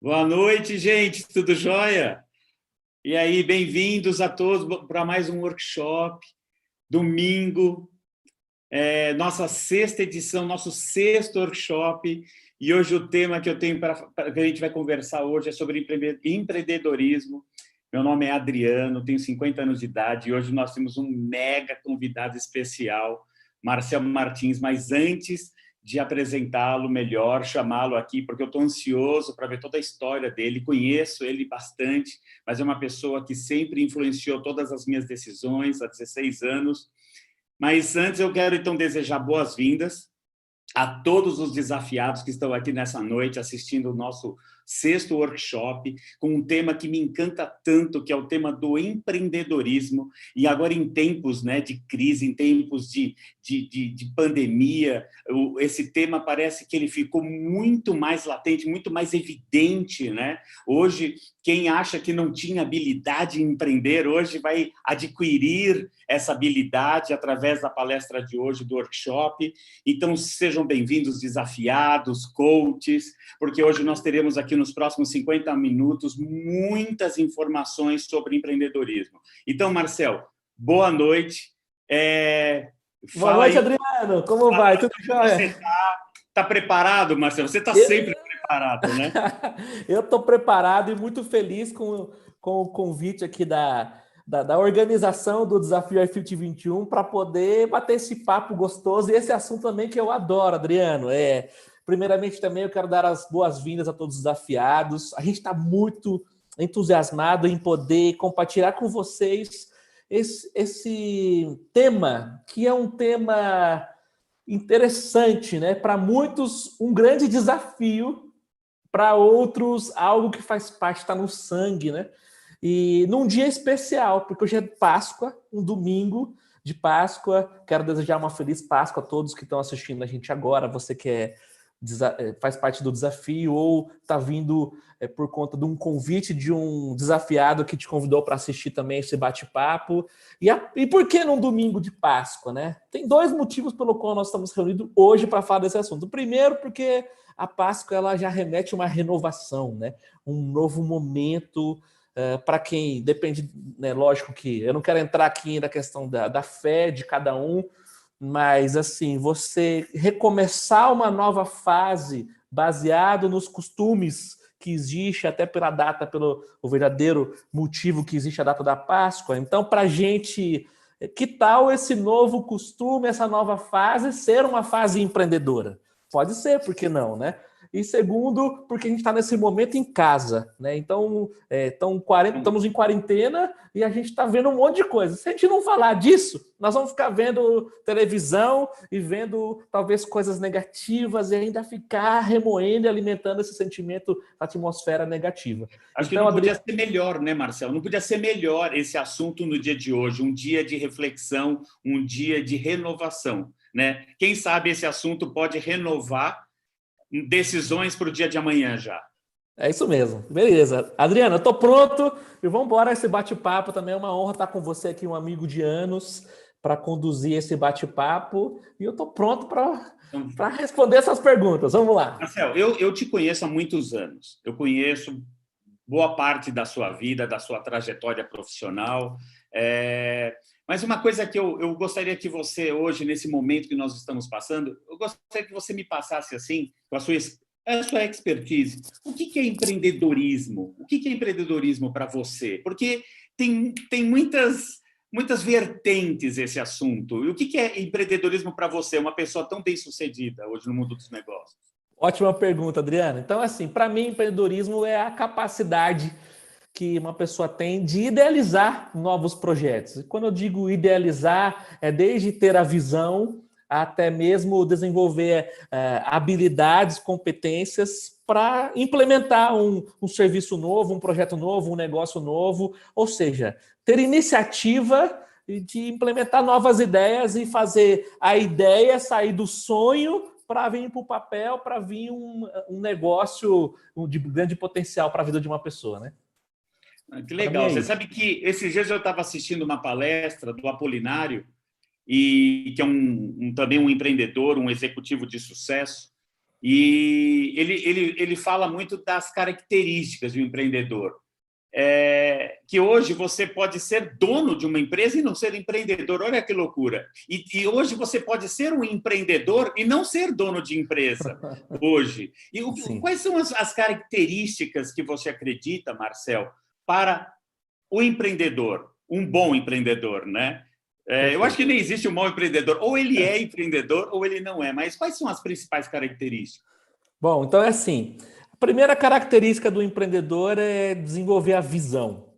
Boa noite, gente, tudo jóia? E aí, bem-vindos a todos para mais um workshop, domingo, nossa sexta edição, nosso sexto workshop, e hoje o tema que eu tenho que a gente vai conversar hoje é sobre empreendedorismo. Meu nome é Adriano, tenho 50 anos de idade, e hoje nós temos um mega convidado especial, Marcel Martins, mas antes de apresentá-lo melhor, chamá-lo aqui, porque eu estou ansioso para ver toda a história dele, conheço ele bastante, mas é uma pessoa que sempre influenciou todas as minhas decisões há 16 anos. Mas antes eu quero, então, desejar boas-vindas a todos os desafiados que estão aqui nessa noite assistindo o nosso sexto workshop, com um tema que me encanta tanto, que é o tema do empreendedorismo. E agora, em tempos, né, de crise, em tempos de pandemia, esse tema parece que ele ficou muito mais latente, muito mais evidente, né? Hoje, quem acha que não tinha habilidade em empreender, hoje vai adquirir essa habilidade através da palestra de hoje, do workshop. Então, sejam bem-vindos, desafiados, coaches, porque hoje nós teremos aqui nos próximos 50 minutos muitas informações sobre empreendedorismo. Então, Marcel, boa noite. Boa noite, Adriano. Como vai? Tudo jóia? Você está preparado, Marcel? Você está sempre preparado, né? Eu estou preparado e muito feliz com o convite aqui da organização do Desafio iFit 21 para poder bater esse papo gostoso e esse assunto também que eu adoro, Adriano. Primeiramente, também eu quero dar as boas-vindas a todos os desafiados. A gente está muito entusiasmado em poder compartilhar com vocês esse tema, que é um tema interessante, né? Para muitos, um grande desafio, para outros, algo que faz parte, está no sangue, né? E num dia especial, porque hoje é Páscoa, um domingo de Páscoa. Quero desejar uma feliz Páscoa a todos que estão assistindo a gente agora. Você que faz parte do desafio ou está vindo por conta de um convite de um desafiado que te convidou para assistir também esse bate-papo. E por que num domingo de Páscoa, né? Tem dois motivos pelo qual nós estamos reunidos hoje para falar desse assunto. O primeiro, porque a Páscoa ela já remete a uma renovação, né? Um novo momento. Para quem depende, né, lógico que eu não quero entrar aqui na questão da fé de cada um, mas assim, você recomeçar uma nova fase baseado nos costumes que existe, até pela data, pelo o verdadeiro motivo que existe a data da Páscoa. Então, para a gente, que tal esse novo costume, essa nova fase ser uma fase empreendedora? Pode ser, por que não, né? E segundo, porque a gente está nesse momento em casa, né? Então, estamos em quarentena e a gente está vendo um monte de coisa. Se a gente não falar disso, nós vamos ficar vendo televisão e vendo talvez coisas negativas e ainda ficar remoendo e alimentando esse sentimento, atmosfera negativa. Acho que não podia ser melhor, né, Marcelo? Não podia ser melhor esse assunto no dia de hoje, um dia de reflexão, um dia de renovação, né? Quem sabe esse assunto pode renovar decisões para o dia de amanhã já. É isso mesmo. Beleza. Adriano, eu estou pronto e vamos embora esse bate-papo. Também é uma honra estar com você aqui, um amigo de anos, para conduzir esse bate-papo. E eu estou pronto para responder essas perguntas. Vamos lá. Marcel, eu te conheço há muitos anos. Eu conheço boa parte da sua vida, da sua trajetória profissional. Mas uma coisa que eu gostaria que você, hoje, nesse momento que nós estamos passando, eu gostaria que você me passasse, assim, com a sua expertise. O que é empreendedorismo? O que é empreendedorismo para você? Porque tem muitas vertentes esse assunto. E o que é empreendedorismo para você, uma pessoa tão bem-sucedida hoje no mundo dos negócios? Ótima pergunta, Adriano. Então, assim, para mim, empreendedorismo é a capacidade que uma pessoa tem de idealizar novos projetos. E quando eu digo idealizar, é desde ter a visão até mesmo desenvolver habilidades, competências para implementar um serviço novo, um projeto novo, um negócio novo, ou seja, ter iniciativa de implementar novas ideias e fazer a ideia sair do sonho para vir para o papel, para vir um negócio de grande potencial para a vida de uma pessoa, né? Que legal. Você sabe que esses dias eu estava assistindo uma palestra do Apolinário, que é também um empreendedor, um executivo de sucesso, E ele fala muito das características do empreendedor. Que hoje você pode ser dono de uma empresa e não ser empreendedor. Olha que loucura. E hoje você pode ser um empreendedor e não ser dono de empresa, hoje. E quais são as características que você acredita, Marcel, para o empreendedor, um bom empreendedor, né? Eu acho que nem existe um mau empreendedor. Ou ele é empreendedor ou ele não é. Mas quais são as principais características? Bom, então é assim. A primeira característica do empreendedor é desenvolver a visão.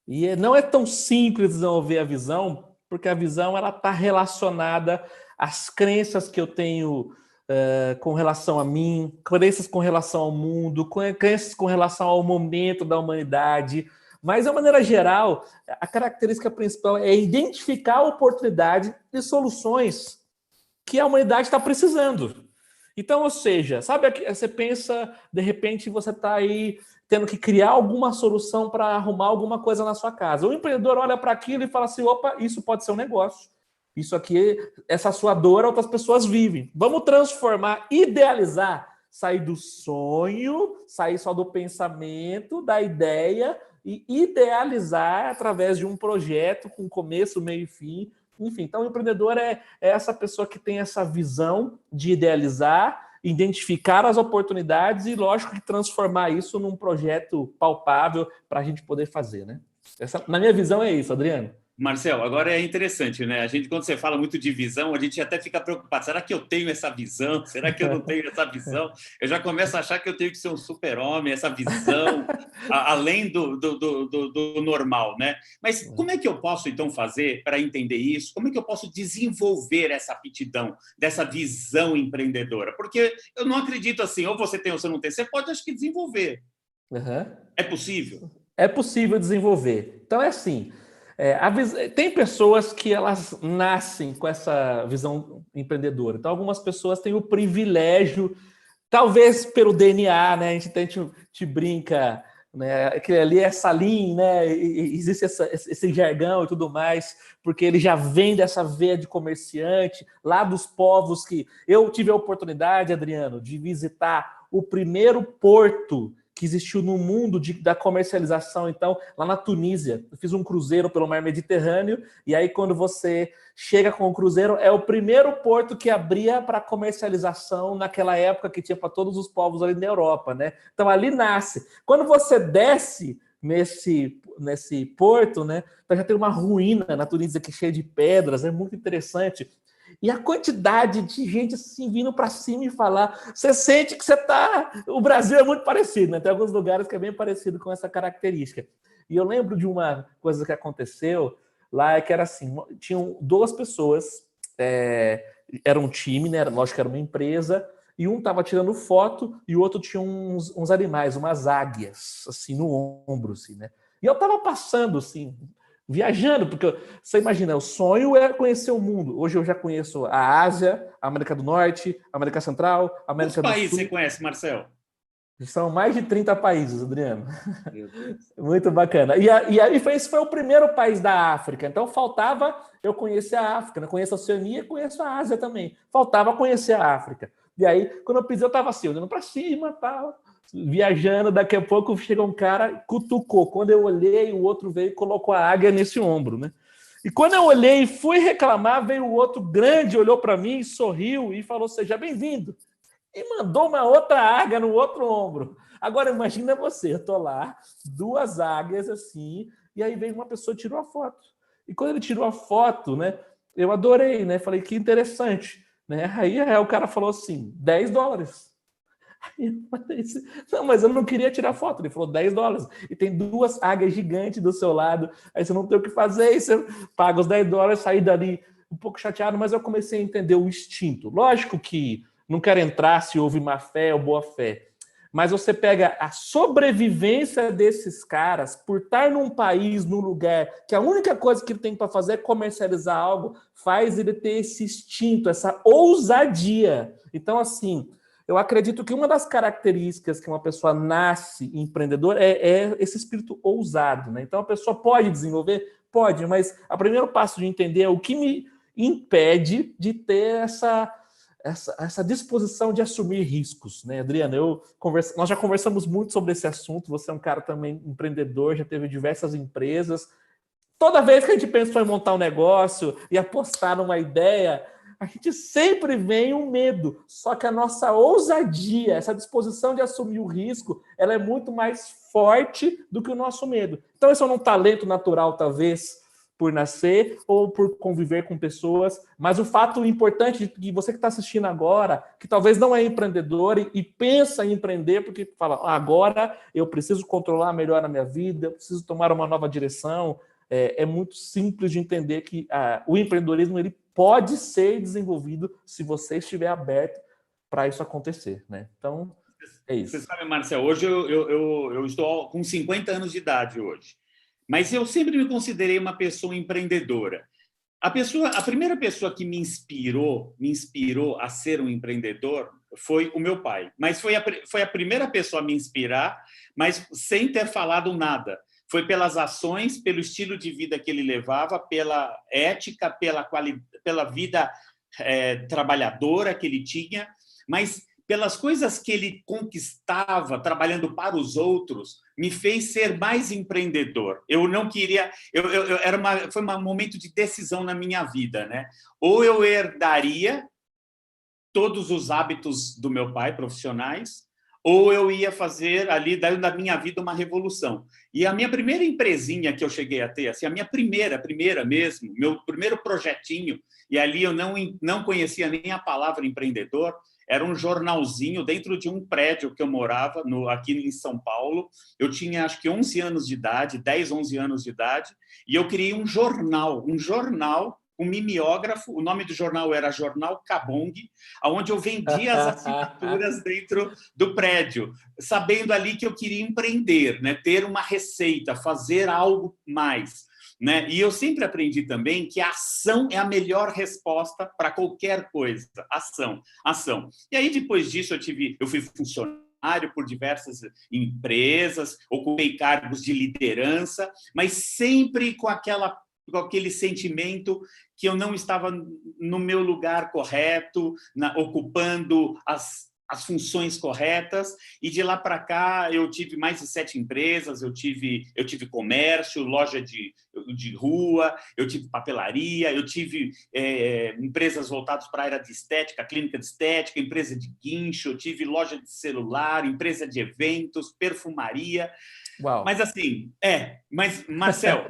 E não é tão simples desenvolver a visão, porque a visão ela está relacionada às crenças que eu tenho com relação a mim, crenças com relação ao mundo, crenças com relação ao momento da humanidade. Mas, de maneira geral, a característica principal é identificar a oportunidade e soluções que a humanidade está precisando. Então, ou seja, sabe, você pensa, de repente, você está aí tendo que criar alguma solução para arrumar alguma coisa na sua casa. O empreendedor olha para aquilo e fala assim, opa, isso pode ser um negócio. Isso aqui, essa sua dor, outras pessoas vivem. Vamos transformar, idealizar, sair do sonho, sair só do pensamento, da ideia e idealizar através de um projeto com começo, meio e fim. Enfim, então o empreendedor é essa pessoa que tem essa visão de idealizar, identificar as oportunidades e, lógico, que transformar isso num projeto palpável para a gente poder fazer, né? Na minha visão é isso, Adriano. Marcel, agora é interessante, né? Quando você fala muito de visão, a gente até fica preocupado. Será que eu tenho essa visão? Será que eu não tenho essa visão? Eu já começo a achar que eu tenho que ser um super-homem, essa visão, além do normal, né? Mas como é que eu posso, então, fazer para entender isso? Como é que eu posso desenvolver essa aptidão, dessa visão empreendedora? Porque eu não acredito assim, ou você tem ou você não tem. Você pode, acho que, desenvolver. É possível? É possível desenvolver. Então, é assim... tem pessoas que elas nascem com essa visão empreendedora. Então, algumas pessoas têm o privilégio, talvez pelo DNA, né? A gente brinca, né? Que ali é Salim, né? E existe esse jargão e tudo mais, porque ele já vem dessa veia de comerciante, lá dos povos que... Eu tive a oportunidade, Adriano, de visitar o primeiro porto que existiu no mundo da comercialização, então, lá na Tunísia. Eu fiz um cruzeiro pelo mar Mediterrâneo, e aí quando você chega com o cruzeiro, é o primeiro porto que abria para comercialização naquela época que tinha para todos os povos ali na Europa, né? Então, ali nasce. Quando você desce nesse porto, né, então já tem uma ruína na Tunísia que é cheia de pedras, é muito interessante. E a quantidade de gente assim vindo para cima e falar, você sente que você está... O Brasil é muito parecido, né? Tem alguns lugares que é bem parecido com essa característica. E eu lembro de uma coisa que aconteceu lá, que era assim, tinham duas pessoas, era um time, né? Lógico que era uma empresa, e um estava tirando foto e o outro tinha uns animais, umas águias, assim, no ombro, assim, né? E eu estava passando, assim... viajando, porque você imagina, o sonho é conhecer o mundo. Hoje eu já conheço a Ásia, a América do Norte, a América Central, a América do Sul. Quantos países você conhece, Marcel? São mais de 30 países, Adriano. Meu Deus. Muito bacana. E aí esse foi o primeiro país da África. Então faltava eu conhecer a África, né? Conheço a Oceania, conheço a Ásia também. Faltava conhecer a África. E aí, quando eu pisei, eu estava assim, olhando para cima, tal, viajando, daqui a pouco chega um cara, cutucou. Quando eu olhei, o outro veio e colocou a águia nesse ombro, né? E quando eu olhei e fui reclamar, veio o outro grande, olhou para mim, sorriu e falou, seja bem-vindo. E mandou uma outra águia no outro ombro. Agora, imagina você, eu estou lá, duas águias assim, e aí veio uma pessoa e tirou a foto. E quando ele tirou a foto, né, eu adorei, né? Falei, que interessante. Né? Aí o cara falou assim, $10. Aí eu falei, não, mas eu não queria tirar foto. Ele falou $10. E tem duas águias gigantes do seu lado. Aí você não tem o que fazer, aí você paga os $10, saí dali um pouco chateado, mas eu comecei a entender o instinto. Lógico que não quero entrar se houve má fé ou boa fé, mas você pega a sobrevivência desses caras por estar num país, num lugar que a única coisa que ele tem para fazer é comercializar algo, faz ele ter esse instinto, essa ousadia. Então, assim, eu acredito que uma das características que uma pessoa nasce empreendedor é esse espírito ousado, né? Então, a pessoa pode desenvolver? Pode, mas o primeiro passo de entender é o que me impede de ter essa disposição de assumir riscos, né, Adriano? Nós já conversamos muito sobre esse assunto. Você é um cara também empreendedor, já teve diversas empresas. Toda vez que a gente pensa em montar um negócio e apostar numa ideia, a gente sempre vem um medo. Só que a nossa ousadia, essa disposição de assumir o risco, ela é muito mais forte do que o nosso medo. Então, esse é um talento natural, talvez, por nascer ou por conviver com pessoas, mas o fato importante de você que está assistindo agora, que talvez não é empreendedor e pensa em empreender porque fala, agora eu preciso controlar melhor a minha vida, eu preciso tomar uma nova direção, é muito simples de entender que o empreendedorismo ele pode ser desenvolvido se você estiver aberto para isso acontecer, né? Então, é isso. Você sabe, Marcel, hoje eu estou com 50 anos de idade hoje. Mas eu sempre me considerei uma pessoa empreendedora. A primeira pessoa que me inspirou a ser um empreendedor foi o meu pai. Mas foi a primeira pessoa a me inspirar, mas sem ter falado nada. Foi pelas ações, pelo estilo de vida que ele levava, pela ética, pela vida trabalhadora que ele tinha, mas pelas coisas que ele conquistava trabalhando para os outros, me fez ser mais empreendedor. Eu não queria... foi um momento de decisão na minha vida, né? Ou eu herdaria todos os hábitos do meu pai profissionais, ou eu ia fazer ali, da minha vida, uma revolução. E a minha primeira empresinha que eu cheguei a ter, assim, a minha primeira mesmo, meu primeiro projetinho, e ali eu não conhecia nem a palavra empreendedor, era um jornalzinho dentro de um prédio que eu morava, aqui em São Paulo. Eu tinha, acho que 11 anos de idade, 10, 11 anos de idade, e eu criei um jornal, um mimeógrafo. O nome do jornal era Jornal Cabong, onde eu vendia as assinaturas dentro do prédio, sabendo ali que eu queria empreender, né? Ter uma receita, fazer algo mais. Né? E eu sempre aprendi também que a ação é a melhor resposta para qualquer coisa. Ação. E aí, depois disso, eu fui funcionário por diversas empresas, ocupei cargos de liderança, mas sempre com aquele sentimento que eu não estava no meu lugar correto, ocupando as funções corretas, e de lá para cá eu tive mais de 7 empresas, eu tive comércio, loja de rua, eu tive papelaria, eu tive empresas voltadas para a área de estética, clínica de estética, empresa de guincho, eu tive loja de celular, empresa de eventos, perfumaria. Uau. Mas assim, Marcel,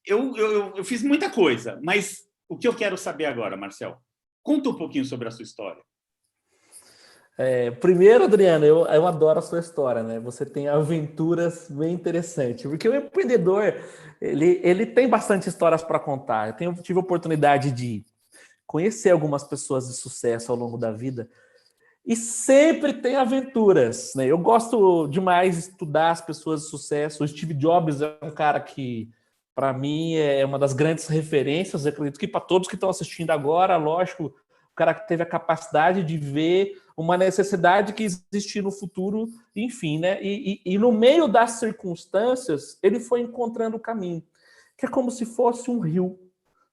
eu fiz muita coisa, mas o que eu quero saber agora, Marcel? Conta um pouquinho sobre a sua história. Primeiro, Adriano, eu adoro a sua história, né? Você tem aventuras bem interessantes, porque o empreendedor, ele tem bastante histórias para contar. Eu tive a oportunidade de conhecer algumas pessoas de sucesso ao longo da vida e sempre tem aventuras, né? Eu gosto demais de estudar as pessoas de sucesso. O Steve Jobs é um cara que, para mim, é uma das grandes referências. Eu acredito que para todos que estão assistindo agora, lógico, o cara que teve a capacidade de ver uma necessidade que existia no futuro, enfim, né? E no meio das circunstâncias, ele foi encontrando o caminho, que é como se fosse um rio.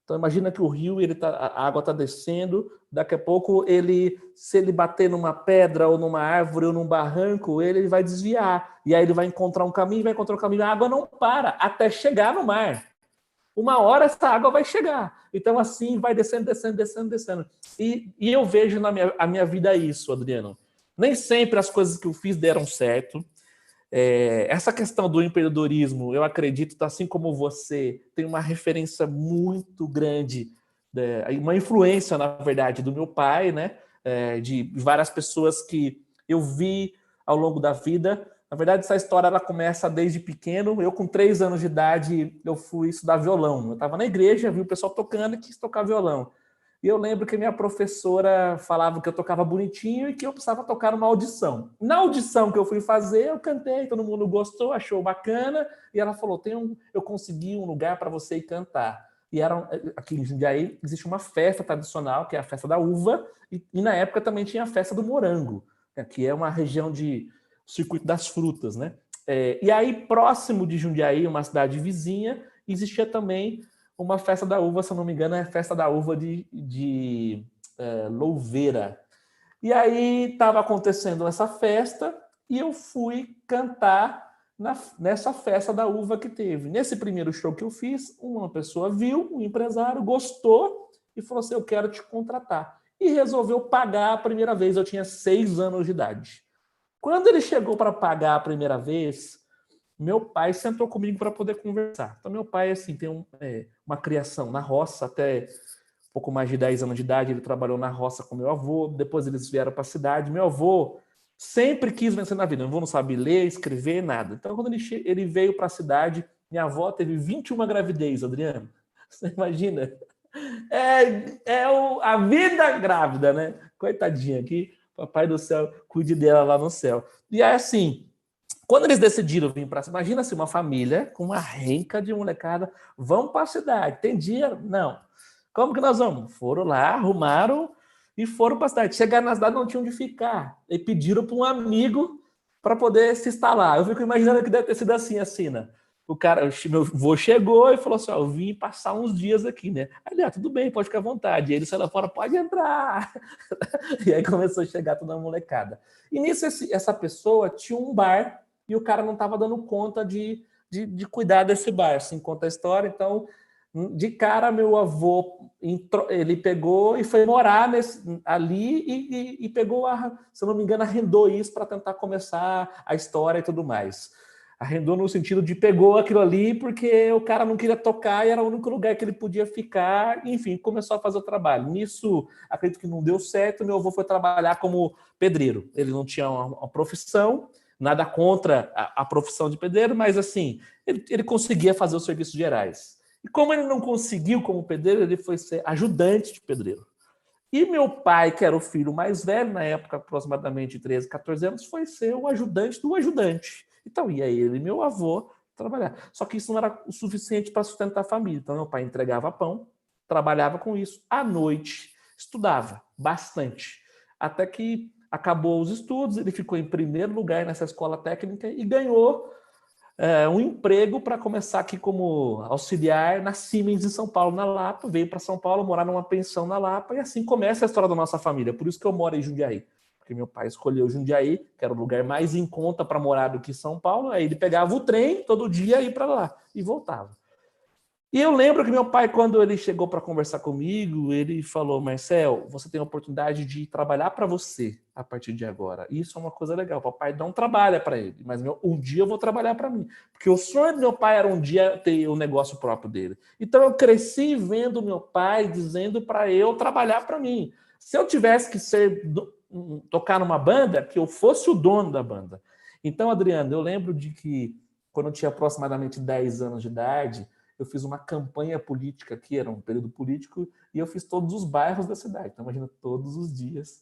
Então, imagina que o rio, a água está descendo, daqui a pouco, se ele bater numa pedra, ou numa árvore, ou num barranco, ele vai desviar. E aí ele vai encontrar um caminho, a água não para até chegar no mar. Uma hora essa água vai chegar. Então, assim, vai descendo. E eu vejo a minha vida isso, Adriano. Nem sempre as coisas que eu fiz deram certo. Essa questão do empreendedorismo, eu acredito, assim como você, tem uma referência muito grande, uma influência, na verdade, do meu pai, né? De várias pessoas que eu vi ao longo da vida. Na verdade, essa história ela começa desde pequeno. Eu, com 3 anos de idade, eu fui estudar violão. Eu estava na igreja, vi o pessoal tocando e quis tocar violão. E eu lembro que minha professora falava que eu tocava bonitinho e que eu precisava tocar numa audição. Na audição que eu fui fazer, eu cantei, todo mundo gostou, achou bacana, e ela falou, eu consegui um lugar para você ir cantar. E aqui em Jundiaí existe uma festa tradicional, que é a festa da uva, e na época também tinha a festa do morango, que é uma região de circuito das frutas, né? E aí, próximo de Jundiaí, uma cidade vizinha, existia também uma festa da uva, se eu não me engano, é a festa da uva de Louveira. E aí estava acontecendo essa festa e eu fui cantar nessa festa da uva que teve. Nesse primeiro show que eu fiz, uma pessoa viu, um empresário, gostou e falou assim, eu quero te contratar. E resolveu pagar a primeira vez, eu tinha 6 anos de idade. Quando ele chegou para pagar a primeira vez, meu pai sentou comigo para poder conversar. Então, meu pai, assim, tem uma criação na roça, até pouco mais de 10 anos de idade, ele trabalhou na roça com meu avô, depois eles vieram para a cidade. Meu avô sempre quis vencer na vida, meu avô não sabe ler, escrever, nada. Então, quando ele veio para a cidade, minha avó teve 21 gravidez, Adriano. Você imagina? A vida grávida, né? Coitadinha aqui, papai do céu, cuide dela lá no céu. E aí, assim, quando eles decidiram vir para... Imagina assim, uma família com uma renca de molecada, vão para a cidade, tem dinheiro? Não. Como que nós vamos? Foram lá, arrumaram e foram para a cidade. Chegaram na cidade, não tinham onde ficar. E pediram para um amigo para poder se instalar. Eu fico imaginando que deve ter sido assim, né? O cara, meu avô chegou e falou assim, ó, eu vim passar uns dias aqui, né? Aí, tudo bem, pode ficar à vontade. E ele saiu lá fora, pode entrar. E aí começou a chegar toda a molecada. E nisso, essa pessoa tinha um bar e o cara não estava dando conta de cuidar desse bar, assim, conta a história. Então, de cara, meu avô, ele pegou e foi morar ali e pegou, se eu não me engano, arrendou isso para tentar começar a história e tudo mais. Arrendou no sentido de pegou aquilo ali porque o cara não queria tocar e era o único lugar que ele podia ficar. Enfim, começou a fazer o trabalho. Nisso, acredito que não deu certo, meu avô foi trabalhar como pedreiro. Ele não tinha uma profissão, nada contra a profissão de pedreiro, mas assim, ele conseguia fazer os serviços gerais. E como ele não conseguiu como pedreiro, ele foi ser ajudante de pedreiro. E meu pai, que era o filho mais velho, na época aproximadamente 13, 14 anos, foi ser o ajudante do ajudante. Então ia ele e meu avô trabalhar. Só que isso não era o suficiente para sustentar a família. Então meu pai entregava pão, trabalhava com isso. À noite, estudava bastante. Até que acabou os estudos, ele ficou em primeiro lugar nessa escola técnica e ganhou um emprego para começar aqui como auxiliar na Siemens em São Paulo, na Lapa. Veio para São Paulo morar numa pensão na Lapa e assim começa a história da nossa família. Por isso que eu moro em Jundiaí. Porque meu pai escolheu Jundiaí, que era o lugar mais em conta para morar do que São Paulo. Aí ele pegava o trem todo dia e ia para lá e voltava. E eu lembro que meu pai, quando ele chegou para conversar comigo, ele falou, Marcel, você tem a oportunidade de trabalhar para você a partir de agora. E isso é uma coisa legal. O papai não trabalha para ele, mas um dia eu vou trabalhar para mim. Porque o sonho do meu pai era um dia ter o negócio próprio dele. Então eu cresci vendo meu pai dizendo para eu trabalhar para mim. Se eu tivesse que tocar numa banda, que eu fosse o dono da banda. Então, Adriano, eu lembro de que quando eu tinha aproximadamente 10 anos de idade, eu fiz uma campanha política aqui, era um período político, e eu fiz todos os bairros da cidade. Então, imagina, todos os dias.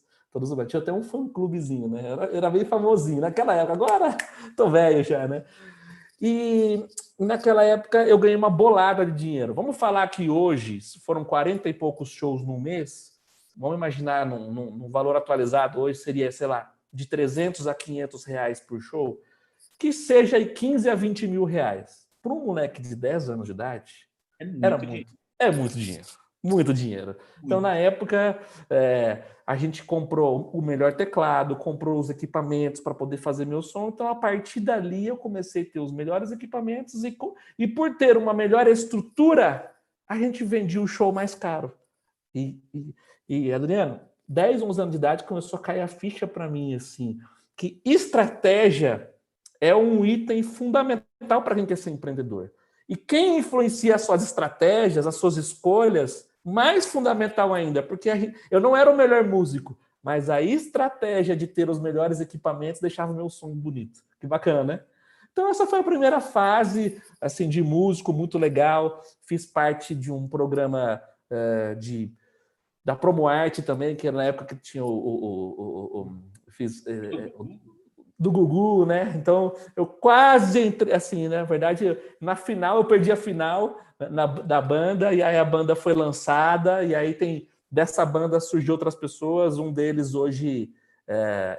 Tinha até um fã-clubezinho, né? Era bem famosinho naquela época. Agora, tô velho já, né? E naquela época eu ganhei uma bolada de dinheiro. Vamos falar que hoje, se foram 40 e poucos shows no mês, vamos imaginar num valor atualizado, hoje seria, sei lá, de 300 a 500 reais por show, que seja aí 15 a 20 mil reais. Para um moleque de 10 anos de idade, é muito dinheiro. Muito dinheiro. Muito. Então, na época, a gente comprou o melhor teclado, comprou os equipamentos para poder fazer meu som. Então, a partir dali, eu comecei a ter os melhores equipamentos e por ter uma melhor estrutura, a gente vendia o show mais caro. E Adriano, 10, 11 anos de idade, começou a cair a ficha para mim, assim, que estratégia é um item fundamental para quem quer ser empreendedor. E quem influencia as suas estratégias, as suas escolhas, mais fundamental ainda, porque eu não era o melhor músico, mas a estratégia de ter os melhores equipamentos deixava o meu som bonito. Que bacana, né? Então essa foi a primeira fase assim, de músico, muito legal. Fiz parte de um programa da Promoarte também, que era na época que tinha do Gugu, né? Então, eu quase entrei, assim, né? Na verdade, na final, eu perdi a final da banda, e aí a banda foi lançada, e aí dessa banda surgiu outras pessoas, um deles hoje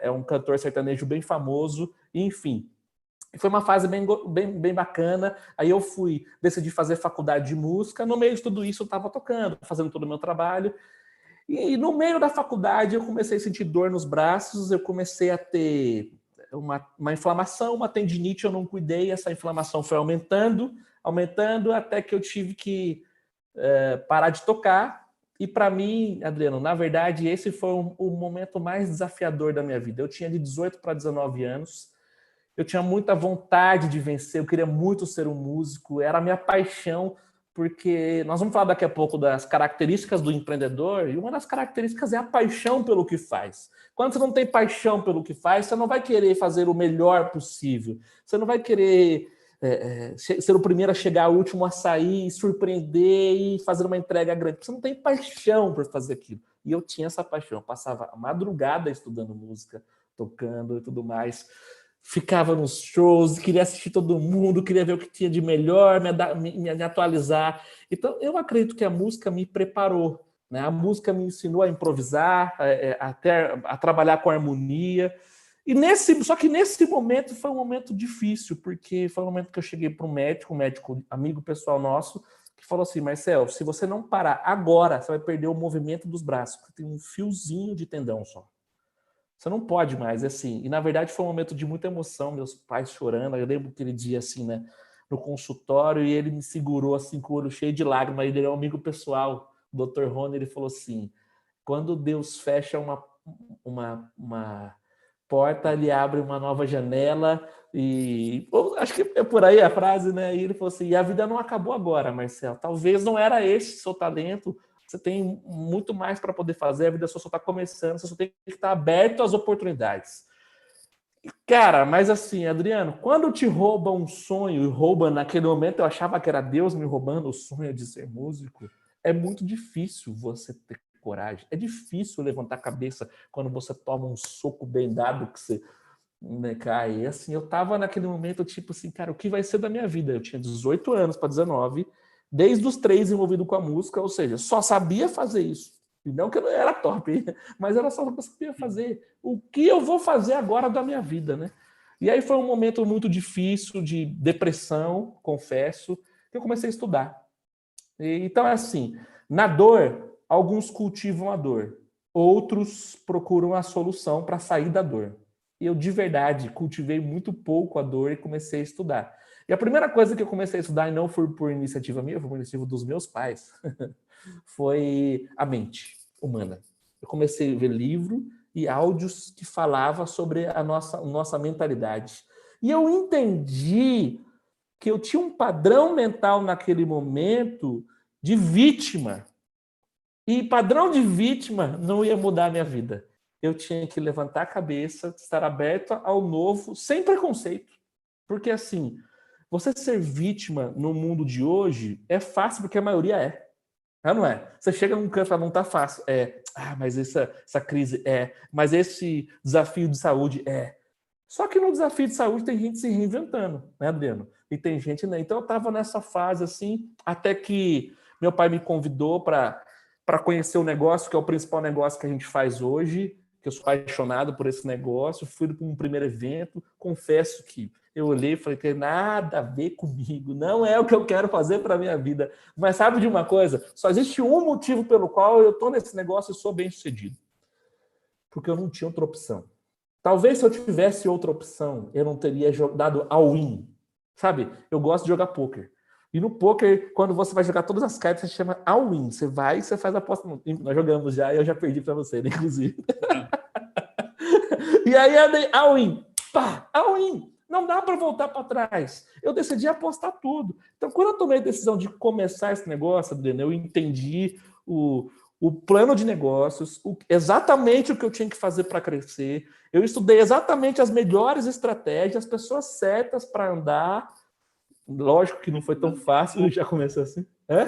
é um cantor sertanejo bem famoso, enfim. Foi uma fase bem bacana, aí eu decidi fazer faculdade de música, no meio de tudo isso eu estava tocando, fazendo todo o meu trabalho, E no meio da faculdade eu comecei a sentir dor nos braços, eu comecei a ter uma inflamação, uma tendinite, eu não cuidei, essa inflamação foi aumentando, até que eu tive que parar de tocar. E para mim, Adriano, na verdade, esse foi o momento mais desafiador da minha vida. Eu tinha de 18 para 19 anos, eu tinha muita vontade de vencer, eu queria muito ser um músico, era a minha paixão, porque nós vamos falar daqui a pouco das características do empreendedor, e uma das características é a paixão pelo que faz. Quando você não tem paixão pelo que faz, você não vai querer fazer o melhor possível, você não vai querer ser o primeiro a chegar, o último a sair, surpreender e fazer uma entrega grande. Você não tem paixão por fazer aquilo. E eu tinha essa paixão, eu passava a madrugada estudando música, tocando e tudo mais, ficava nos shows, queria assistir todo mundo, queria ver o que tinha de melhor, me atualizar. Então, eu acredito que a música me preparou, né? A música me ensinou a improvisar, até a trabalhar com harmonia. Só que nesse momento foi um momento difícil, porque foi um momento que eu cheguei para um médico, amigo pessoal nosso, que falou assim: Marcel, se você não parar agora, você vai perder o movimento dos braços, porque tem um fiozinho de tendão só. Você não pode mais, assim. E, na verdade, foi um momento de muita emoção, meus pais chorando. Eu lembro aquele dia, assim, né, no consultório, e ele me segurou, assim, com o olho cheio de lágrimas. Ele é um amigo pessoal, o Dr. Rony, ele falou assim: quando Deus fecha uma porta, ele abre uma nova janela, e acho que é por aí a frase, né? E ele falou assim: e a vida não acabou agora, Marcel. Talvez não era esse seu talento, você tem muito mais para poder fazer, a vida só está começando, você só tem que estar aberto às oportunidades. Cara, mas assim, Adriano, quando te rouba um sonho, e rouba naquele momento, eu achava que era Deus me roubando o sonho de ser músico, é muito difícil você ter coragem, é difícil levantar a cabeça quando você toma um soco bem dado que você, né, cai. E assim, eu tava naquele momento, tipo assim, cara, o que vai ser da minha vida? Eu tinha 18 anos para 19, desde os 3 envolvido com a música, ou seja, só sabia fazer isso. E não que eu não era top, mas era só o que eu sabia fazer. O que eu vou fazer agora da minha vida, né? E aí foi um momento muito difícil, de depressão, confesso, que eu comecei a estudar. Então é assim, na dor, alguns cultivam a dor, outros procuram a solução para sair da dor. Eu, de verdade, cultivei muito pouco a dor e comecei a estudar. E a primeira coisa que eu comecei a estudar, e não foi por iniciativa minha, foi por iniciativa dos meus pais, foi a mente humana. Eu comecei a ver livro e áudios que falavam sobre a nossa mentalidade. E eu entendi que eu tinha um padrão mental naquele momento de vítima. E padrão de vítima não ia mudar a minha vida. Eu tinha que levantar a cabeça, estar aberto ao novo, sem preconceito. Porque, assim, você ser vítima no mundo de hoje é fácil, porque a maioria é. Não é? Você chega num canto e fala, não tá fácil. Mas essa crise mas esse desafio de saúde Só que no desafio de saúde tem gente se reinventando, né, Adriano? E tem gente, né? Então eu estava nessa fase assim, até que meu pai me convidou para conhecer o negócio, que é o principal negócio que a gente faz hoje, que eu sou apaixonado por esse negócio. Fui para um primeiro evento, confesso que eu olhei e falei, tem nada a ver comigo, não é o que eu quero fazer para a minha vida. Mas sabe de uma coisa? Só existe um motivo pelo qual eu estou nesse negócio e sou bem sucedido. Porque eu não tinha outra opção. Talvez se eu tivesse outra opção, eu não teria dado all-in. Sabe? Eu gosto de jogar poker. E no poker, quando você vai jogar todas as cartas, você chama all-in. Você vai e você faz a aposta. Nós jogamos já e eu já perdi para você, né, inclusive. E aí eu dei all-in. Pá, all-in. Não dá para voltar para trás. Eu decidi apostar tudo. Então, quando eu tomei a decisão de começar esse negócio, Adriano, eu entendi o plano de negócios, exatamente o que eu tinha que fazer para crescer. Eu estudei exatamente as melhores estratégias, as pessoas certas para andar. Lógico que não foi tão fácil, já começou assim.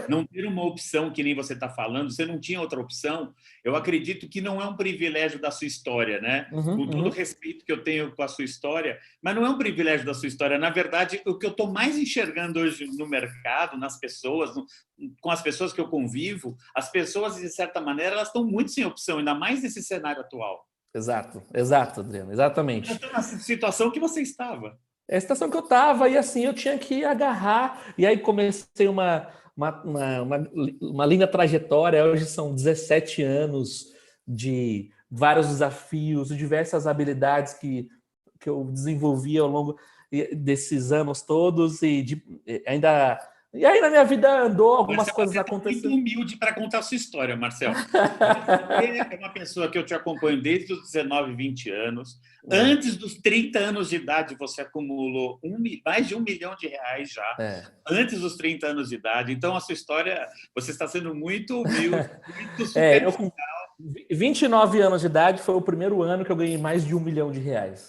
Não ter uma opção que nem você está falando, você não tinha outra opção. Eu acredito que não é um privilégio da sua história, né? Com todo o respeito que eu tenho com a sua história, mas não é um privilégio da sua história. Na verdade, o que eu estou mais enxergando hoje no mercado, nas pessoas, com as pessoas que eu convivo, as pessoas, de certa maneira, elas estão muito sem opção, ainda mais nesse cenário atual. Exato, Adriano, exatamente. Então, na situação que você estava. É a situação que eu estava, e assim, eu tinha que agarrar. E aí comecei uma uma linda trajetória. Hoje são 17 anos de vários desafios, diversas habilidades que eu desenvolvi ao longo desses anos todos ainda... E aí na minha vida andou algumas Marcel, coisas você está acontecendo. muito humilde para contar a sua história, Marcel. Você é uma pessoa que eu te acompanho desde os 19, 20 anos. Antes dos 30 anos de idade, você acumulou mais de R$1 milhão já. Antes dos 30 anos de idade. Então, a sua história, você está sendo muito humilde, muito superficial. Eu com 29 anos de idade, foi o primeiro ano que eu ganhei mais de R$1 milhão,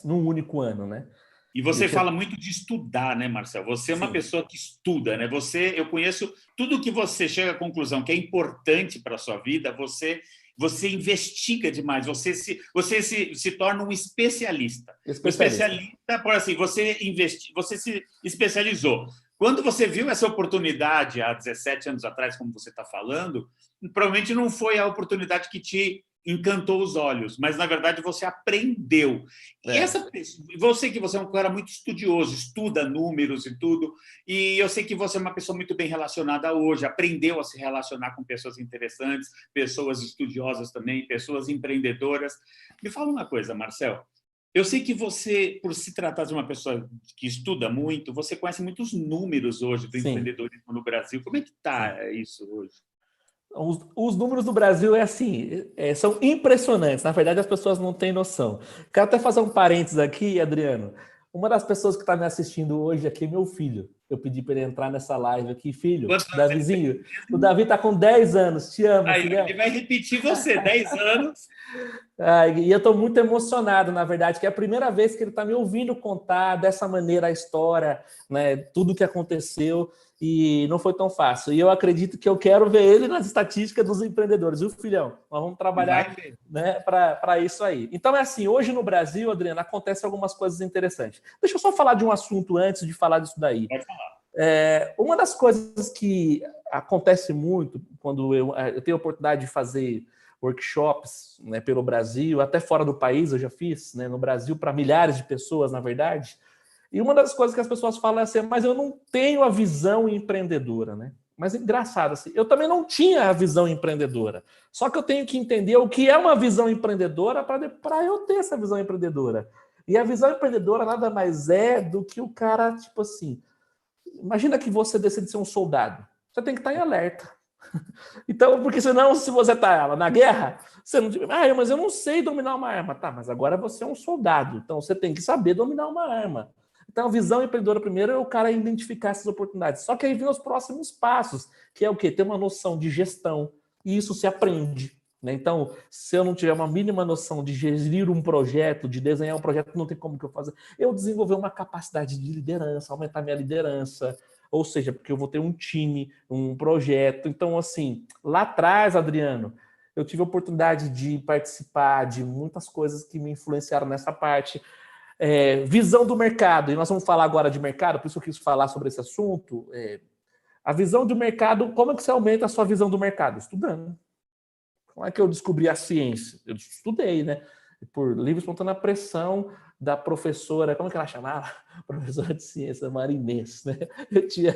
num único ano, né? E você fala muito de estudar, né, Marcel? Você é uma pessoa que estuda, né? Eu conheço tudo que você chega à conclusão que é importante para a sua vida, você investiga demais, você se torna um especialista. Especialista, por assim, você se especializou. Quando você viu essa oportunidade há 17 anos atrás, como você está falando, provavelmente não foi a oportunidade que te encantou os olhos, mas na verdade você aprendeu. E você é um cara muito estudioso, estuda números e tudo, e eu sei que você é uma pessoa muito bem relacionada hoje, aprendeu a se relacionar com pessoas interessantes, pessoas estudiosas também, pessoas empreendedoras. Me fala uma coisa, Marcel. Eu sei que você, por se tratar de uma pessoa que estuda muito, você conhece muitos números hoje do empreendedorismo no Brasil. Como é que está isso hoje? Os números do Brasil são impressionantes. Na verdade, as pessoas não têm noção. Quero até fazer um parênteses aqui, Adriano. Uma das pessoas que está me assistindo hoje aqui é meu filho. Eu pedi para ele entrar nessa live aqui. Filho, Davizinho. O Davi está com 10 anos. Te amo, filhão. Ele vai repetir você, 10 anos. E eu estou muito emocionado, na verdade, que é a primeira vez que ele está me ouvindo contar dessa maneira a história, né, tudo o que aconteceu. E não foi tão fácil. E eu acredito que eu quero ver ele nas estatísticas dos empreendedores. Viu, filhão? Nós vamos trabalhar, né, para isso aí. Então, é assim, hoje no Brasil, Adriano, acontecem algumas coisas interessantes. Deixa eu só falar de um assunto antes de falar disso daí. Pode falar. Uma das coisas que acontece muito quando eu tenho a oportunidade de fazer workshops, né, pelo Brasil, até fora do país eu já fiz, né, no Brasil, para milhares de pessoas, na verdade. E uma das coisas que as pessoas falam é assim, mas eu não tenho a visão empreendedora, né? Mas é engraçado, assim, eu também não tinha a visão empreendedora. Só que eu tenho que entender o que é uma visão empreendedora para eu ter essa visão empreendedora. E a visão empreendedora nada mais é do que o cara, tipo assim, imagina que você decide ser um soldado. Você tem que estar em alerta. Então, porque senão, se você está na guerra, você não diz, mas eu não sei dominar uma arma. Tá, mas agora você é um soldado, então você tem que saber dominar uma arma. Então, a visão empreendedora primeiro é o cara identificar essas oportunidades. Só que aí vem os próximos passos, que é o quê? Ter uma noção de gestão. E isso se aprende, né? Então, se eu não tiver uma mínima noção de gerir um projeto, de desenhar um projeto, não tem como que eu fazer. Eu desenvolver uma capacidade de liderança, aumentar minha liderança. Ou seja, porque eu vou ter um time, um projeto. Então, assim, lá atrás, Adriano, eu tive a oportunidade de participar de muitas coisas que me influenciaram nessa parte. Visão do mercado, e nós vamos falar agora de mercado, por isso eu quis falar sobre esse assunto. A visão do mercado, como é que você aumenta a sua visão do mercado? Estudando. Como é que eu descobri a ciência? Eu estudei, né? Por livre e espontânea pressão da professora, como é que ela chamava? Professora de ciência, Marinês, né? Eu tinha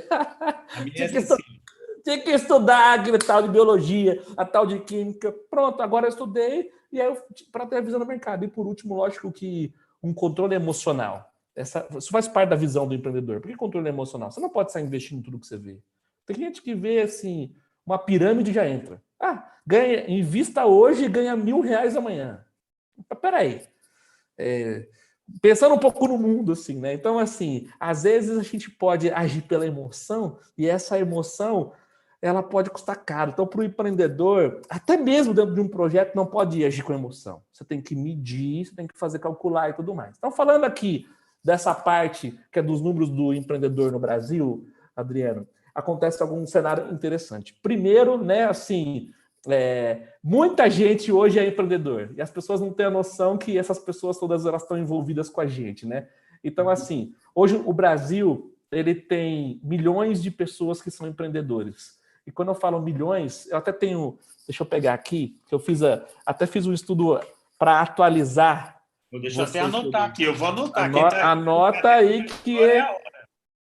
que estudar aquele tal de biologia, a tal de química. Pronto, agora eu estudei e aí para ter a visão do mercado. E por último, lógico que um controle emocional. Isso faz parte da visão do empreendedor. Por que controle emocional? Você não pode estar investindo em tudo que você vê. Tem gente que vê assim, uma pirâmide já entra. Invista hoje e ganha R$1.000 amanhã. Peraí. Pensando um pouco no mundo, assim, né? Então, assim, às vezes a gente pode agir pela emoção e essa emoção ela pode custar caro. Então, para o empreendedor, até mesmo dentro de um projeto, não pode agir com emoção. Você tem que medir, você tem que fazer calcular e tudo mais. Então, falando aqui dessa parte que é dos números do empreendedor no Brasil, Adriano, acontece algum cenário interessante. Primeiro, né, assim, muita gente hoje é empreendedor e as pessoas não têm a noção que essas pessoas todas elas estão envolvidas com a gente, né? Então, assim, hoje o Brasil ele tem milhões de pessoas que são empreendedores. E quando eu falo milhões, eu até tenho, deixa eu pegar aqui, que eu até fiz um estudo para atualizar. Vou deixar até anotar aqui, eu vou anotar. Anota aí que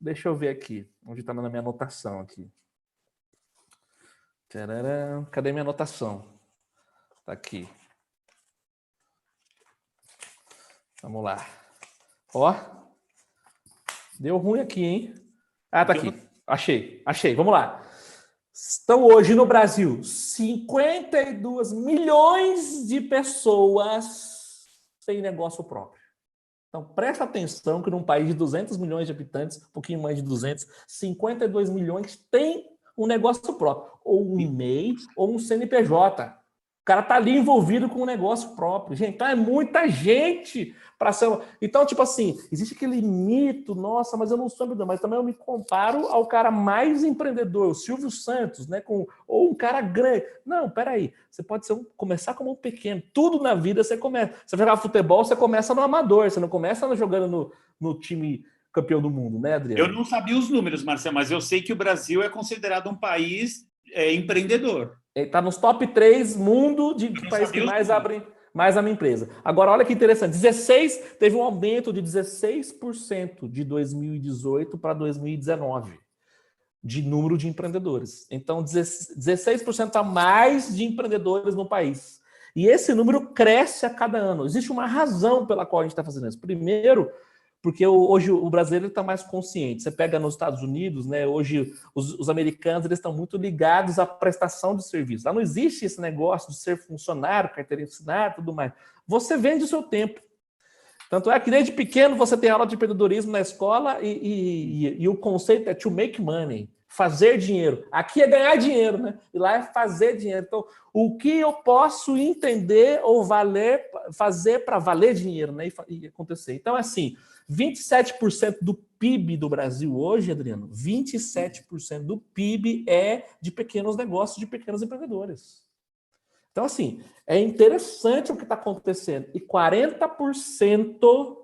deixa eu ver aqui, onde está na minha anotação aqui. Tcharam. Cadê minha anotação? Tá aqui. Vamos lá. Ó. Deu ruim aqui, hein? Ah, tá aqui. Achei. Vamos lá. Estão hoje no Brasil 52 milhões de pessoas sem negócio próprio. Então, presta atenção que num país de 200 milhões de habitantes, um pouquinho mais de 200, 52 milhões tem um negócio próprio. Ou um MEI, ou um CNPJ. O cara tá ali envolvido com um negócio próprio. Gente, então é muita gente para ser... Então, tipo assim, existe aquele mito, nossa, mas eu não sou empreendedor, mas também eu me comparo ao cara mais empreendedor, o Silvio Santos, né? Ou um cara grande. Não, peraí, você pode começar como um pequeno. Tudo na vida você começa. Você jogar futebol, você começa no amador, você não começa jogando no time campeão do mundo, né, Adriano? Eu não sabia os números, Marcelo, mas eu sei que o Brasil é considerado um país empreendedor. Ele está nos top 3 mundo de países que mais abrem mais a minha empresa. Agora, olha que interessante. Teve um aumento de 16% de 2018 para 2019 de número de empreendedores. Então, 16% a mais de empreendedores no país. E esse número cresce a cada ano. Existe uma razão pela qual a gente está fazendo isso. Primeiro, porque hoje o brasileiro está mais consciente. Você pega nos Estados Unidos, né? Hoje os americanos eles estão muito ligados à prestação de serviço. Lá não existe esse negócio de ser funcionário, carteira assinada, tudo mais. Você vende o seu tempo. Tanto é que desde pequeno você tem aula de empreendedorismo na escola e o conceito é to make money, fazer dinheiro. Aqui é ganhar dinheiro, né? E lá é fazer dinheiro. Então, o que eu posso entender ou fazer para valer dinheiro, né? E acontecer. Então, assim, 27% do PIB do Brasil hoje, Adriano, 27% do PIB é de pequenos negócios, de pequenos empreendedores. Então, assim, é interessante o que está acontecendo. E 40%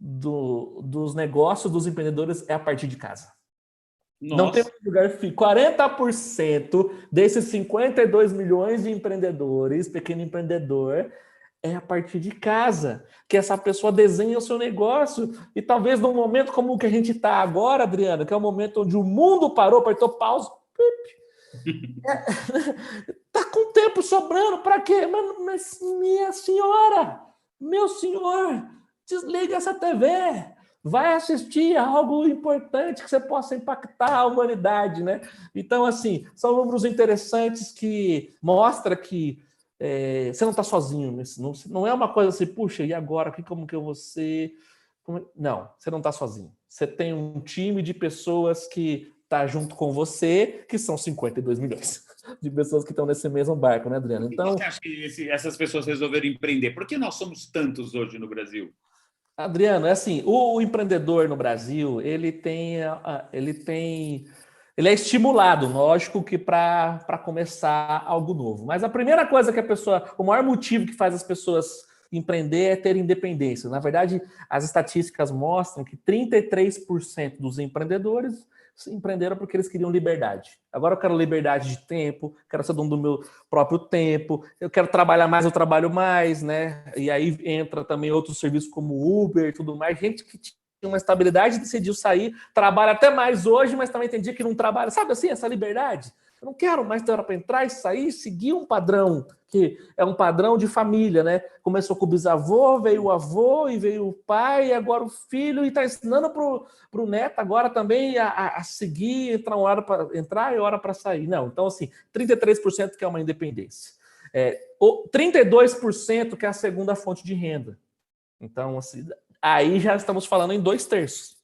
dos negócios dos empreendedores é a partir de casa. Nossa. Não tem lugar fixo. 40% desses 52 milhões de empreendedores, pequeno empreendedor, é a partir de casa, que essa pessoa desenha o seu negócio. E talvez num momento como o que a gente está agora, Adriano, que é o momento onde o mundo parou, apertou pausa, tá com tempo sobrando, para quê? Mas minha senhora, meu senhor, desliga essa TV, vai assistir algo importante que você possa impactar a humanidade, né? Então, assim, são números interessantes que mostram que você não está sozinho nisso. Não é uma coisa assim, puxa, e agora? Como que eu vou ser? Não, você não está sozinho. Você tem um time de pessoas que está junto com você, que são 52 milhões de pessoas que estão nesse mesmo barco, né, Adriano? Então, você acha que essas pessoas resolveram empreender? Por que nós somos tantos hoje no Brasil? Adriano, é assim, o empreendedor no Brasil, ele é estimulado, lógico que para começar algo novo. Mas a primeira coisa que o maior motivo que faz as pessoas empreender é ter independência. Na verdade, as estatísticas mostram que 33% dos empreendedores empreenderam porque eles queriam liberdade. Agora eu quero liberdade de tempo, quero ser dono do meu próprio tempo, eu quero trabalhar mais, eu trabalho mais, né? E aí entra também outros serviços como Uber e tudo mais. Gente que tinha uma estabilidade decidiu sair, trabalha até mais hoje, mas também tem dia que não trabalha. Sabe assim, essa liberdade? Eu não quero mais ter hora para entrar e sair, seguir um padrão, que é um padrão de família, né? Começou com o bisavô, veio o avô, e veio o pai, e agora o filho, e está ensinando para o neto agora também a seguir, entrar e hora para sair. Não, então assim, 33% que é uma independência. 32% que é a segunda fonte de renda. Então, assim, aí já estamos falando em 2/3.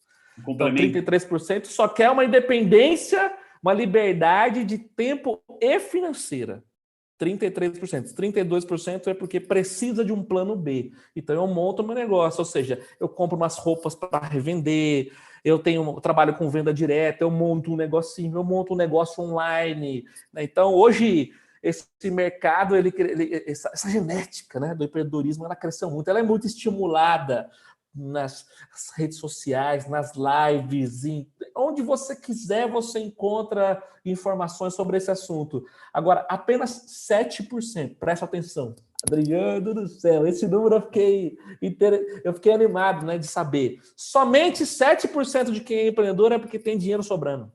Então, 33% só quer uma independência, uma liberdade de tempo e financeira. 33%. 32% é porque precisa de um plano B. Então, eu monto meu negócio, ou seja, eu compro umas roupas para revender, eu trabalho com venda direta, eu monto um negocinho, eu monto um negócio online. Né? Então, hoje, esse mercado, essa genética, né, do empreendedorismo, ela cresceu muito, ela é muito estimulada nas redes sociais, nas lives, onde você quiser, você encontra informações sobre esse assunto. Agora, apenas 7%, presta atenção. Adriano do céu, esse número eu fiquei animado, né, de saber. Somente 7% de quem é empreendedor é porque tem dinheiro sobrando.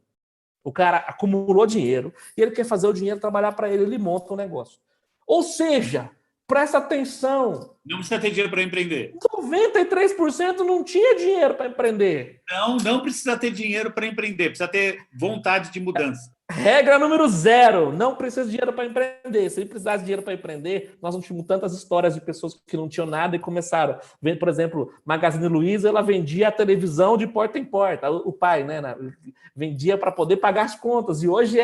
O cara acumulou dinheiro e ele quer fazer o dinheiro trabalhar para ele, ele monta um negócio. Ou seja, presta atenção. Não precisa ter dinheiro para empreender. 93% não tinha dinheiro para empreender. Não precisa ter dinheiro para empreender, precisa ter vontade de mudança. Regra número 0, não precisa de dinheiro para empreender. Se precisasse de dinheiro para empreender, nós não tínhamos tantas histórias de pessoas que não tinham nada e começaram. Por exemplo, Magazine Luiza, ela vendia a televisão de porta em porta. O pai, né, vendia para poder pagar as contas. E hoje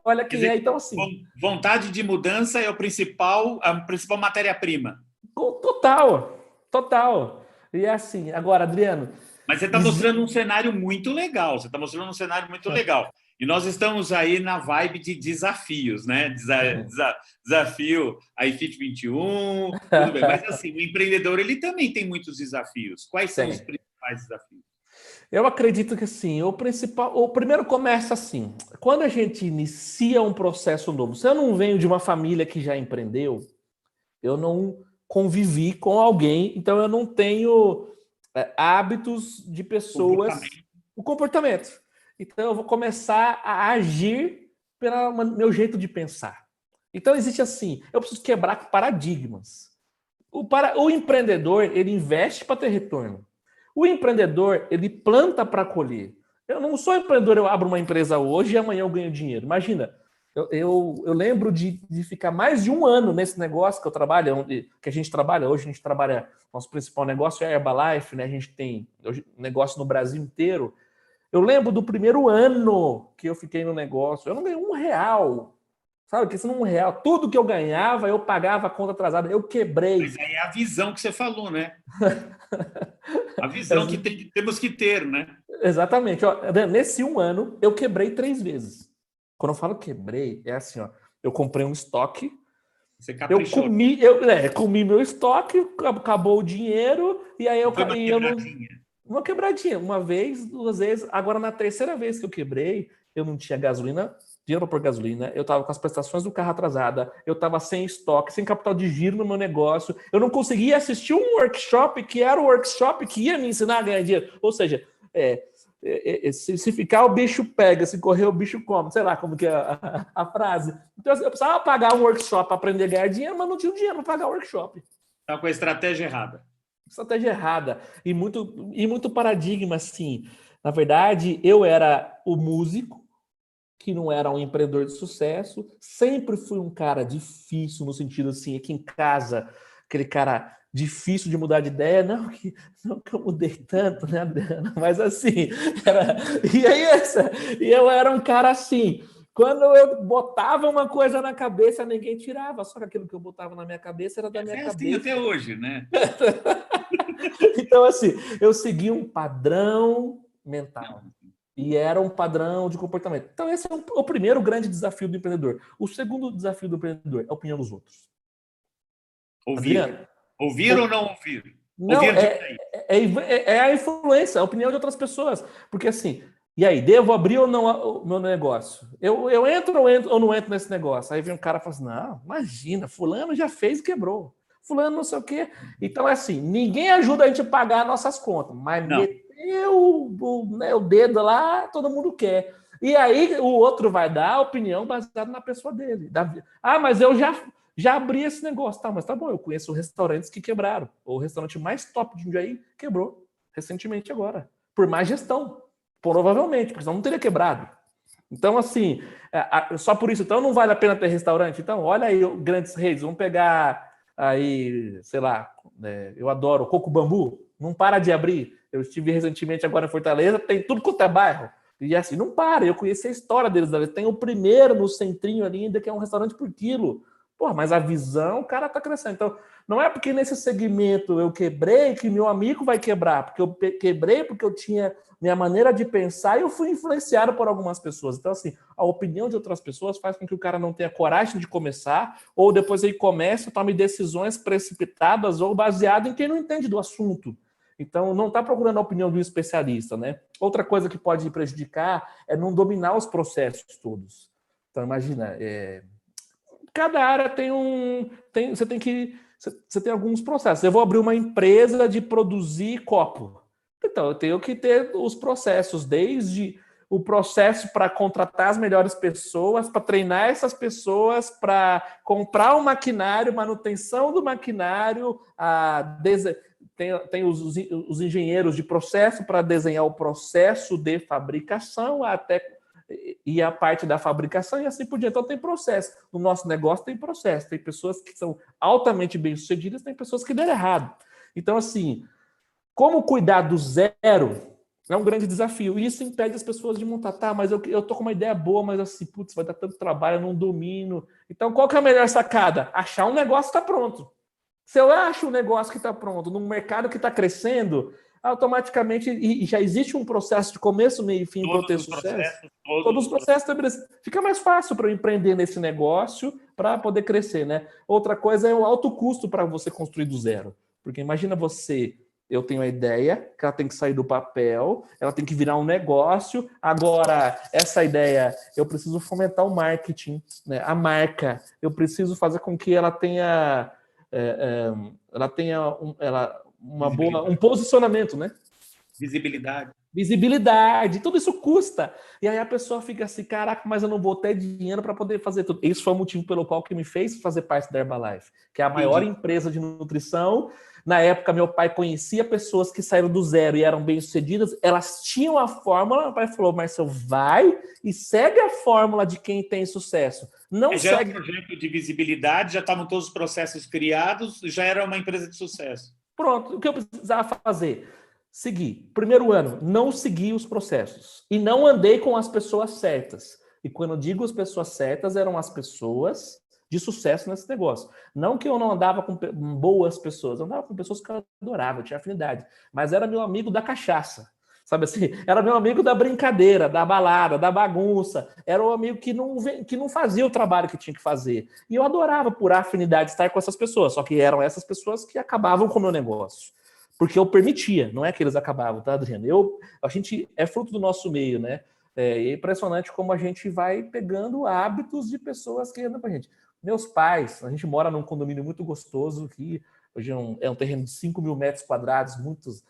olha quem é. Então, assim... Vontade de mudança é a principal matéria-prima. Total. E assim, agora, Adriano... Mas você está mostrando um cenário muito legal. E nós estamos aí na vibe de desafios, né? Desafio aí Fit 21, tudo bem. Mas assim, o empreendedor ele também tem muitos desafios. Quais são os principais desafios? Eu acredito que assim, o primeiro começa assim. Quando a gente inicia um processo novo, se eu não venho de uma família que já empreendeu, eu não convivi com alguém, então eu não tenho hábitos de pessoas, o comportamento. Então, eu vou começar a agir pelo meu jeito de pensar. Então, existe assim, eu preciso quebrar paradigmas. O empreendedor, ele investe para ter retorno. O empreendedor, ele planta para colher. Eu não sou empreendedor, eu abro uma empresa hoje e amanhã eu ganho dinheiro. Imagina, eu lembro de ficar mais de um ano nesse negócio que eu trabalho, que a gente trabalha. Hoje a gente trabalha, nosso principal negócio é a Herbalife, né? A gente tem negócio no Brasil inteiro. Eu lembro do primeiro ano que eu fiquei no negócio, eu não ganhei R$1. Sabe, que isso não é R$1. Tudo que eu ganhava, eu pagava a conta atrasada, eu quebrei. Mas aí é a visão que você falou, né? A visão que temos que ter, né? Exatamente. Nesse um ano, eu quebrei 3 vezes. Quando eu falo quebrei, é assim, ó. Eu comprei um estoque, você caprichou. Comi meu estoque, acabou o dinheiro, e aí eu caí. Uma quebradinha, uma vez, 2 vezes. Agora, na terceira vez que eu quebrei, eu não tinha gasolina, dinheiro para pôr gasolina, eu estava com as prestações do carro atrasada, eu estava sem estoque, sem capital de giro no meu negócio, eu não conseguia assistir um workshop que era o workshop que ia me ensinar a ganhar dinheiro. Ou seja, se ficar, o bicho pega, se correr, o bicho come. Sei lá como que é a frase. Então, eu precisava pagar um workshop para aprender a ganhar dinheiro, mas não tinha dinheiro para pagar o workshop. Estava com a estratégia errada. Estratégia errada. E muito paradigma, assim. Na verdade, eu era o músico, que não era um empreendedor de sucesso. Sempre fui um cara difícil, no sentido assim, aqui em casa, aquele cara difícil de mudar de ideia. Não que eu mudei tanto, né, Adriana? Mas assim, e eu era um cara assim. Quando eu botava uma coisa na cabeça, ninguém tirava. Só que aquilo que eu botava na minha cabeça era da minha cabeça. Assim até hoje, né? Então, assim, eu segui um padrão mental. E era um padrão de comportamento. Então, esse é o primeiro grande desafio do empreendedor. O segundo desafio do empreendedor é a opinião dos outros. Ouvir. Adriano, ouvir ou não ouvir? Não, é a influência, a opinião de outras pessoas. Porque, assim, e aí, devo abrir ou não o meu negócio? Eu entro ou não entro nesse negócio? Aí vem um cara e fala assim, não, imagina, fulano já fez e quebrou. Fulano não sei o quê. Então, é assim, ninguém ajuda a gente a pagar nossas contas, mas meter o dedo lá, todo mundo quer. E aí, o outro vai dar a opinião baseada na pessoa dele. Mas eu já abri esse negócio. Tá, mas tá bom, eu conheço restaurantes que quebraram. O restaurante mais top de Jundiaí quebrou recentemente agora. Por má gestão. Provavelmente, porque senão não teria quebrado. Então, assim, só por isso, então não vale a pena ter restaurante? Então, olha aí, grandes reis, vamos pegar aí, sei lá, eu adoro Coco Bambu, não para de abrir. Eu estive recentemente agora em Fortaleza, tem tudo quanto é bairro. E assim, não para, eu conheci a história deles. Tem o primeiro no centrinho ali ainda, que é um restaurante por quilo. Pô, mas a visão, o cara tá crescendo. Então, não é porque nesse segmento eu quebrei que meu amigo vai quebrar, porque eu quebrei porque eu tinha minha maneira de pensar e eu fui influenciado por algumas pessoas. Então, assim, a opinião de outras pessoas faz com que o cara não tenha coragem de começar, ou depois ele começa, tome decisões precipitadas ou baseadas em quem não entende do assunto. Então, não está procurando a opinião de um especialista, né? Outra coisa que pode prejudicar é não dominar os processos todos. Então, imagina, cada área você tem alguns processos. Eu vou abrir uma empresa de produzir copo. Então, eu tenho que ter os processos, desde o processo para contratar as melhores pessoas, para treinar essas pessoas, para comprar o maquinário, manutenção do maquinário, tem os engenheiros de processo para desenhar o processo de fabricação, e a parte da fabricação e assim por diante. Então tem processo. No nosso negócio tem processo. Tem pessoas que são altamente bem-sucedidas, tem pessoas que deram errado. Então, assim, como cuidar do zero é um grande desafio. E isso impede as pessoas de montar. Tá, mas eu tô com uma ideia boa, mas assim, putz, vai dar tanto trabalho, eu não domino. Então, qual que é a melhor sacada? Achar um negócio que está pronto. Se eu acho um negócio que está pronto, num mercado que está crescendo, automaticamente, e já existe um processo de começo, meio e fim para eu ter sucesso. Todos os processos. Fica mais fácil para eu empreender nesse negócio para poder crescer, né? Outra coisa é o alto custo para você construir do zero. Porque imagina eu tenho a ideia, que ela tem que sair do papel, ela tem que virar um negócio. Agora, essa ideia, eu preciso fomentar o marketing, né? A marca. Eu preciso fazer com que ela tenha um posicionamento, né? Visibilidade, tudo isso custa. E aí a pessoa fica assim, caraca, mas eu não vou ter dinheiro para poder fazer tudo. Esse foi o motivo pelo qual que me fez fazer parte da Herbalife, que é a maior empresa de nutrição. Na época, meu pai conhecia pessoas que saíram do zero e eram bem-sucedidas. Elas tinham a fórmula. Meu pai falou, Marcelo, vai e segue a fórmula de quem tem sucesso. Não já segue... era um projeto de visibilidade, já estavam todos os processos criados, já era uma empresa de sucesso. Pronto, o que eu precisava fazer? Seguir. Primeiro ano, não segui os processos. E não andei com as pessoas certas. E quando eu digo as pessoas certas, eram as pessoas de sucesso nesse negócio. Não que eu não andava com boas pessoas, eu andava com pessoas que eu adorava, eu tinha afinidade. Mas era meu amigo da cachaça. Sabe assim? Era meu amigo da brincadeira, da balada, da bagunça. Era o amigo que não fazia o trabalho que tinha que fazer. E eu adorava, por afinidade, estar com essas pessoas. Só que eram essas pessoas que acabavam com o meu negócio. Porque eu permitia, não é que eles acabavam, tá, Adriano? A gente é fruto do nosso meio, né? É impressionante como a gente vai pegando hábitos de pessoas que andam com a gente. Meus pais, a gente mora num condomínio muito gostoso, que hoje é um terreno de 5 mil metros quadrados, muitas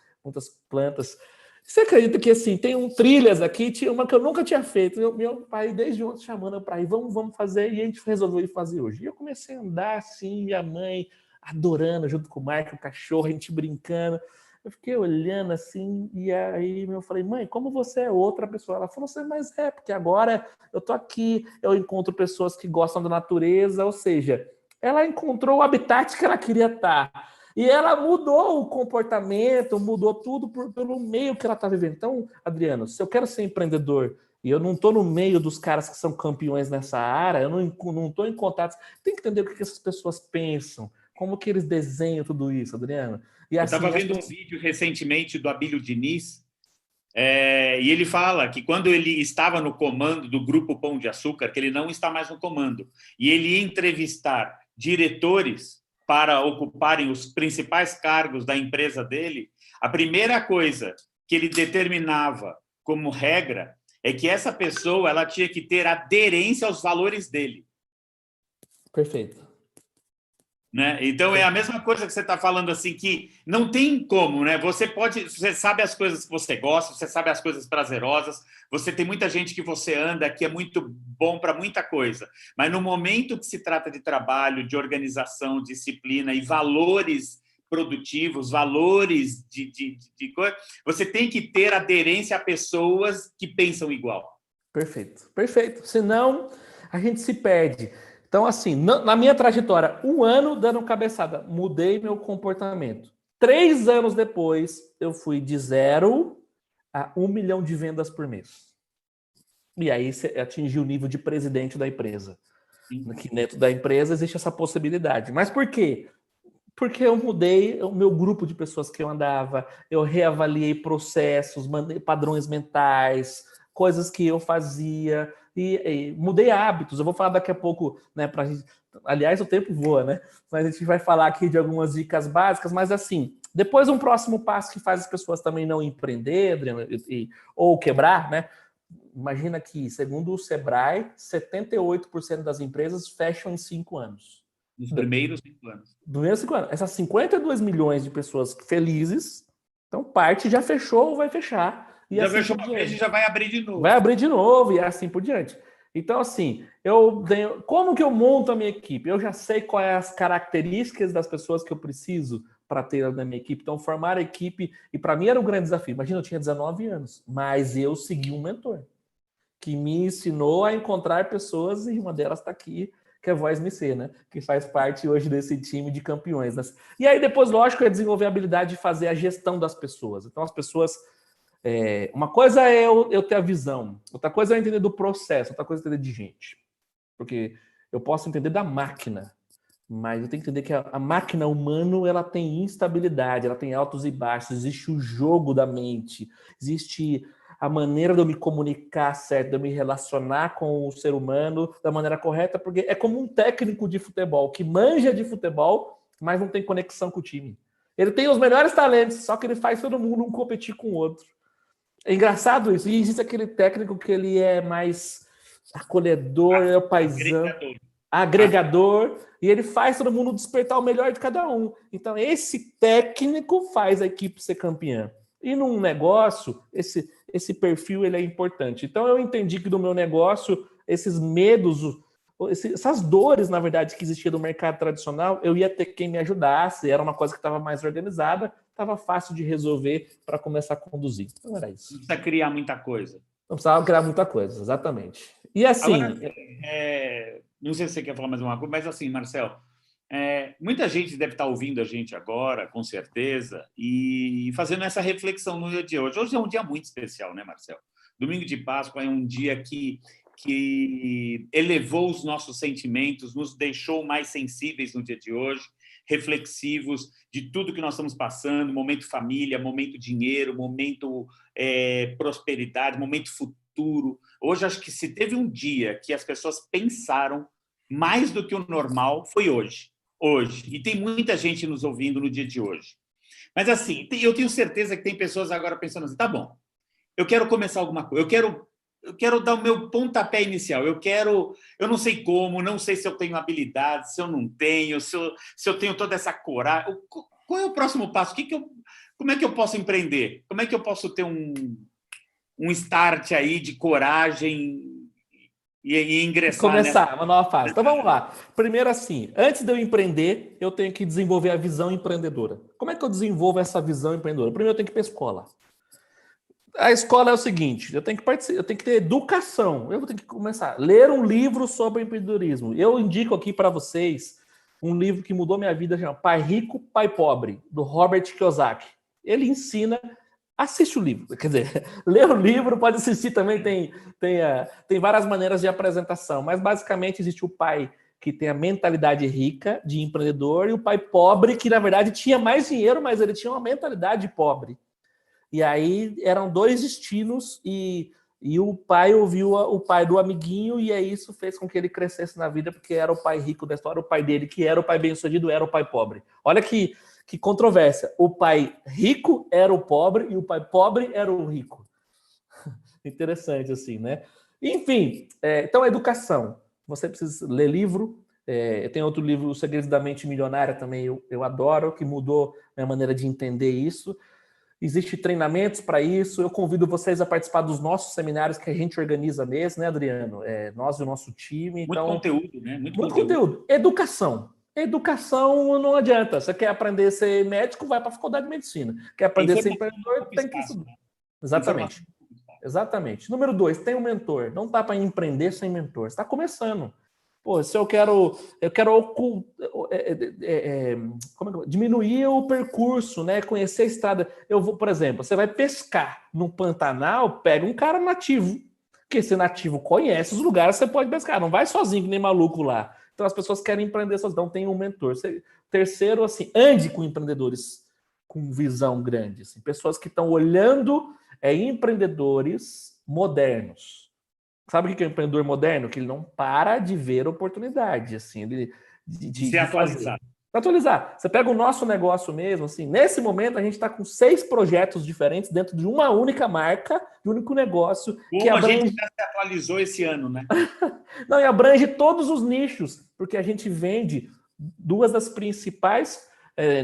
plantas. Você acredita que, assim, tem trilhas aqui, tinha uma que eu nunca tinha feito. Meu pai, desde ontem, chamando para ir, vamos fazer, e a gente resolveu ir fazer hoje. E eu comecei a andar assim, minha mãe adorando, junto com o Marco, o cachorro, a gente brincando. Eu fiquei olhando assim, e aí eu falei, mãe, como você é outra pessoa? Ela falou assim, mas porque agora eu tô aqui, eu encontro pessoas que gostam da natureza, ou seja, ela encontrou o habitat que ela queria estar. E ela mudou o comportamento, mudou tudo pelo meio que ela está vivendo. Então, Adriano, se eu quero ser empreendedor e eu não estou no meio dos caras que são campeões nessa área, eu não estou em contato, tem que entender o que essas pessoas pensam, como que eles desenham tudo isso, Adriano. E eu assim, estava vendo um vídeo recentemente do Abílio Diniz, e ele fala que quando ele estava no comando do Grupo Pão de Açúcar, que ele não está mais no comando, e ele ia entrevistar diretores para ocuparem os principais cargos da empresa dele, a primeira coisa que ele determinava como regra é que essa pessoa ela tinha que ter aderência aos valores dele. Perfeito. Né? Então é a mesma coisa que você está falando assim, que não tem como, né? Você sabe as coisas que você gosta, você sabe as coisas prazerosas, você tem muita gente que você anda que é muito bom para muita coisa, mas no momento que se trata de trabalho, de organização, disciplina e valores produtivos, valores de coisa, você tem que ter aderência a pessoas que pensam igual. Perfeito, perfeito. Senão a gente se perde. Então, assim, na minha trajetória, 1 ano dando cabeçada, mudei meu comportamento. 3 anos depois, eu fui de 0 a 1 milhão de vendas por mês. E aí você atingiu o nível de presidente da empresa. Aqui dentro da empresa existe essa possibilidade. Mas por quê? Porque eu mudei o meu grupo de pessoas que eu andava, eu reavaliei processos, padrões mentais, coisas que eu fazia, e mudei hábitos. Eu vou falar daqui a pouco, né, pra gente... Aliás, o tempo voa, né? Mas a gente vai falar aqui de algumas dicas básicas, mas assim, depois um próximo passo que faz as pessoas também não empreender, Adriano, ou quebrar, né? Imagina que, segundo o Sebrae, 78% das empresas fecham em 5 anos. Nos primeiros 5 anos. Primeiros 5 anos. Essas 52 milhões de pessoas felizes, então parte já fechou ou vai fechar E Já assim fechou por uma vez diante. e já vai abrir de novo. Vai abrir de novo e assim por diante. Então, assim, como que eu monto a minha equipe? Eu já sei quais as características das pessoas que eu preciso para ter na minha equipe. Então, formar a equipe, e para mim era um grande desafio. Imagina, eu tinha 19 anos, mas eu segui um mentor que me ensinou a encontrar pessoas, e uma delas está aqui, que é a Voz MC, né? Que faz parte hoje desse time de campeões. Né? E aí, depois, lógico, é desenvolver a habilidade de fazer a gestão das pessoas. Então, as pessoas. Uma coisa é eu ter a visão, outra coisa é eu entender do processo, outra coisa é entender de gente. Porque eu posso entender da máquina, mas eu tenho que entender que a máquina humana ela tem instabilidade, ela tem altos e baixos, existe o jogo da mente, existe a maneira de eu me comunicar certo, de eu me relacionar com o ser humano da maneira correta, porque é como um técnico de futebol que manja de futebol, mas não tem conexão com o time. Ele tem os melhores talentos, só que ele faz todo mundo um competir com o outro. É engraçado isso. E existe aquele técnico que ele é mais acolhedor, é o paizão, agregador, e ele faz todo mundo despertar o melhor de cada um. Então, esse técnico faz a equipe ser campeã. E num negócio, esse perfil ele é importante. Então, eu entendi que do meu negócio, esses medos, essas dores, na verdade, que existia do mercado tradicional, eu ia ter quem me ajudasse, era uma coisa que estava mais organizada, estava fácil de resolver para começar a conduzir. Então, era isso. Não precisa criar muita coisa. Não precisava criar muita coisa, exatamente. E assim... Agora, não sei se você quer falar mais uma coisa, mas assim, Marcel, muita gente deve estar ouvindo a gente agora, com certeza, e fazendo essa reflexão no dia de hoje. Hoje é um dia muito especial, né, Marcel? Domingo de Páscoa é um dia que elevou os nossos sentimentos, nos deixou mais sensíveis no dia de hoje, reflexivos de tudo que nós estamos passando, momento família, momento dinheiro, momento prosperidade, momento futuro. Hoje, acho que se teve um dia que as pessoas pensaram mais do que o normal, foi hoje. Hoje. E tem muita gente nos ouvindo no dia de hoje. Mas, assim, eu tenho certeza que tem pessoas agora pensando assim, tá bom, eu quero começar alguma coisa, eu quero dar o meu pontapé inicial, eu não sei como, não sei se eu tenho habilidade, se eu não tenho, se eu tenho toda essa coragem. Qual é o próximo passo? Como é que eu posso empreender? Como é que eu posso ter um start aí de coragem e ingressar começar uma nova fase. Então vamos lá. Primeiro assim, antes de eu empreender, eu tenho que desenvolver a visão empreendedora. Como é que eu desenvolvo essa visão empreendedora? Primeiro eu tenho que ir para a escola. A escola é o seguinte, eu tenho que ter educação. Eu vou ter que começar a ler um livro sobre empreendedorismo. Eu indico aqui para vocês um livro que mudou minha vida, chama Pai Rico, Pai Pobre, do Robert Kiyosaki. Ele ensina, assiste o livro, quer dizer, lê o livro, pode assistir também, tem várias maneiras de apresentação, mas basicamente existe o pai que tem a mentalidade rica de empreendedor e o pai pobre que, na verdade, tinha mais dinheiro, mas ele tinha uma mentalidade pobre. E aí eram dois destinos e o pai ouviu o pai do amiguinho e aí isso fez com que ele crescesse na vida, porque era o pai rico da história, o pai dele, que era o pai bem-sucedido, era o pai pobre. Olha que controvérsia. O pai rico era o pobre e o pai pobre era o rico. Interessante assim, né? Enfim, então a educação. Você precisa ler livro. Tem outro livro, Os Segredos da Mente Milionária, também eu adoro, que mudou minha maneira de entender isso. Existem treinamentos para isso. Eu convido vocês a participar dos nossos seminários que a gente organiza mesmo, né, Adriano? Nós e o nosso time. Então, muito conteúdo, né? Muito conteúdo. Educação. Educação não adianta. Você quer aprender a ser médico, vai para a faculdade de medicina. Quer aprender a ser empreendedor, tem que estudar. Exatamente. Exatamente. Número 2, tem um mentor. Não dá para empreender sem mentor. Você está começando. Pô, se eu quero diminuir o percurso, né? Conhecer a estrada. Eu vou, por exemplo, você vai pescar no Pantanal, pega um cara nativo, porque esse nativo conhece os lugares que você pode pescar, não vai sozinho que nem maluco lá. Então as pessoas querem empreender sozinhas, então tem um mentor. Terceiro, assim, ande com empreendedores com visão grande, assim, pessoas que estão olhando empreendedores modernos. Sabe o que é um empreendedor moderno? Que ele não para de ver oportunidade, assim, de atualizar. Atualizar. Você pega o nosso negócio mesmo, assim, nesse momento a gente está com 6 projetos diferentes dentro de uma única marca, de um único negócio. Como que abrange... a gente já se atualizou esse ano, né? Não, e abrange todos os nichos, porque a gente vende 2 das principais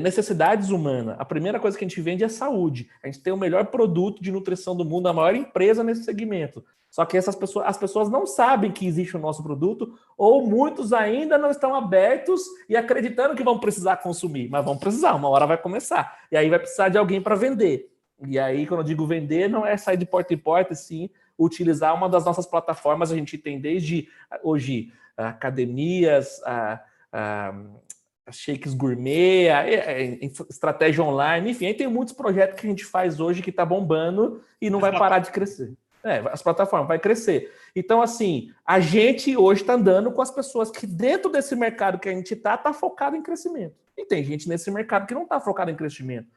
necessidades humanas. A primeira coisa que a gente vende é saúde. A gente tem o melhor produto de nutrição do mundo, a maior empresa nesse segmento. Só que as pessoas não sabem que existe o nosso produto, ou muitos ainda não estão abertos e acreditando que vão precisar consumir. Mas vão precisar, uma hora vai começar. E aí vai precisar de alguém para vender. E aí, quando eu digo vender, não é sair de porta em porta, sim utilizar uma das nossas plataformas. A gente tem desde hoje academias, shakes gourmet, estratégia online, enfim, aí tem muitos projetos que a gente faz hoje que está bombando e não vai parar de crescer. As plataformas vai crescer. Então, assim, a gente hoje está andando com as pessoas que dentro desse mercado que a gente está focado em crescimento. E tem gente nesse mercado que não está focado em crescimento.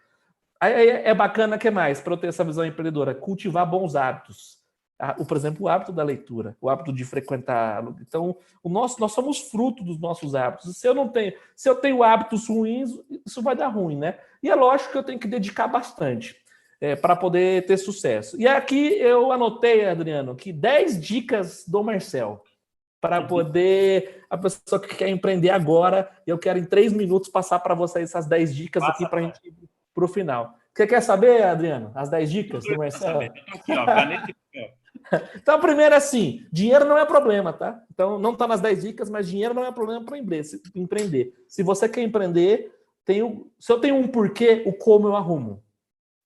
Aí é bacana, que mais? Para eu ter essa visão empreendedora, cultivar bons hábitos. Por exemplo, o hábito da leitura, o hábito de frequentar. Então, nós somos fruto dos nossos hábitos. Se eu tenho hábitos ruins, isso vai dar ruim, né? E é lógico que eu tenho que dedicar bastante para poder ter sucesso. E aqui eu anotei, Adriano, que 10 dicas do Marcel para poder a pessoa que quer empreender agora. Eu quero em 3 minutos passar para vocês essas 10 dicas aqui para a gente ir para o final. Você quer saber, Adriano, as 10 dicas do Marcel? Aqui, ó, caneta e papel. Então, primeiro é assim, dinheiro não é problema, tá? Então, não está nas 10 dicas, mas dinheiro não é problema para empreender. Se você quer empreender, se eu tenho um porquê, o como eu arrumo.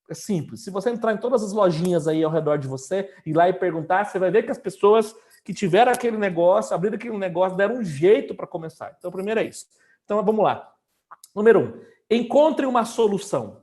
É simples. Se você entrar em todas as lojinhas aí ao redor de você, ir lá e perguntar, você vai ver que as pessoas que tiveram aquele negócio, abriram aquele negócio, deram um jeito para começar. Então, primeiro é isso. Então, vamos lá. Número 1, encontre uma solução.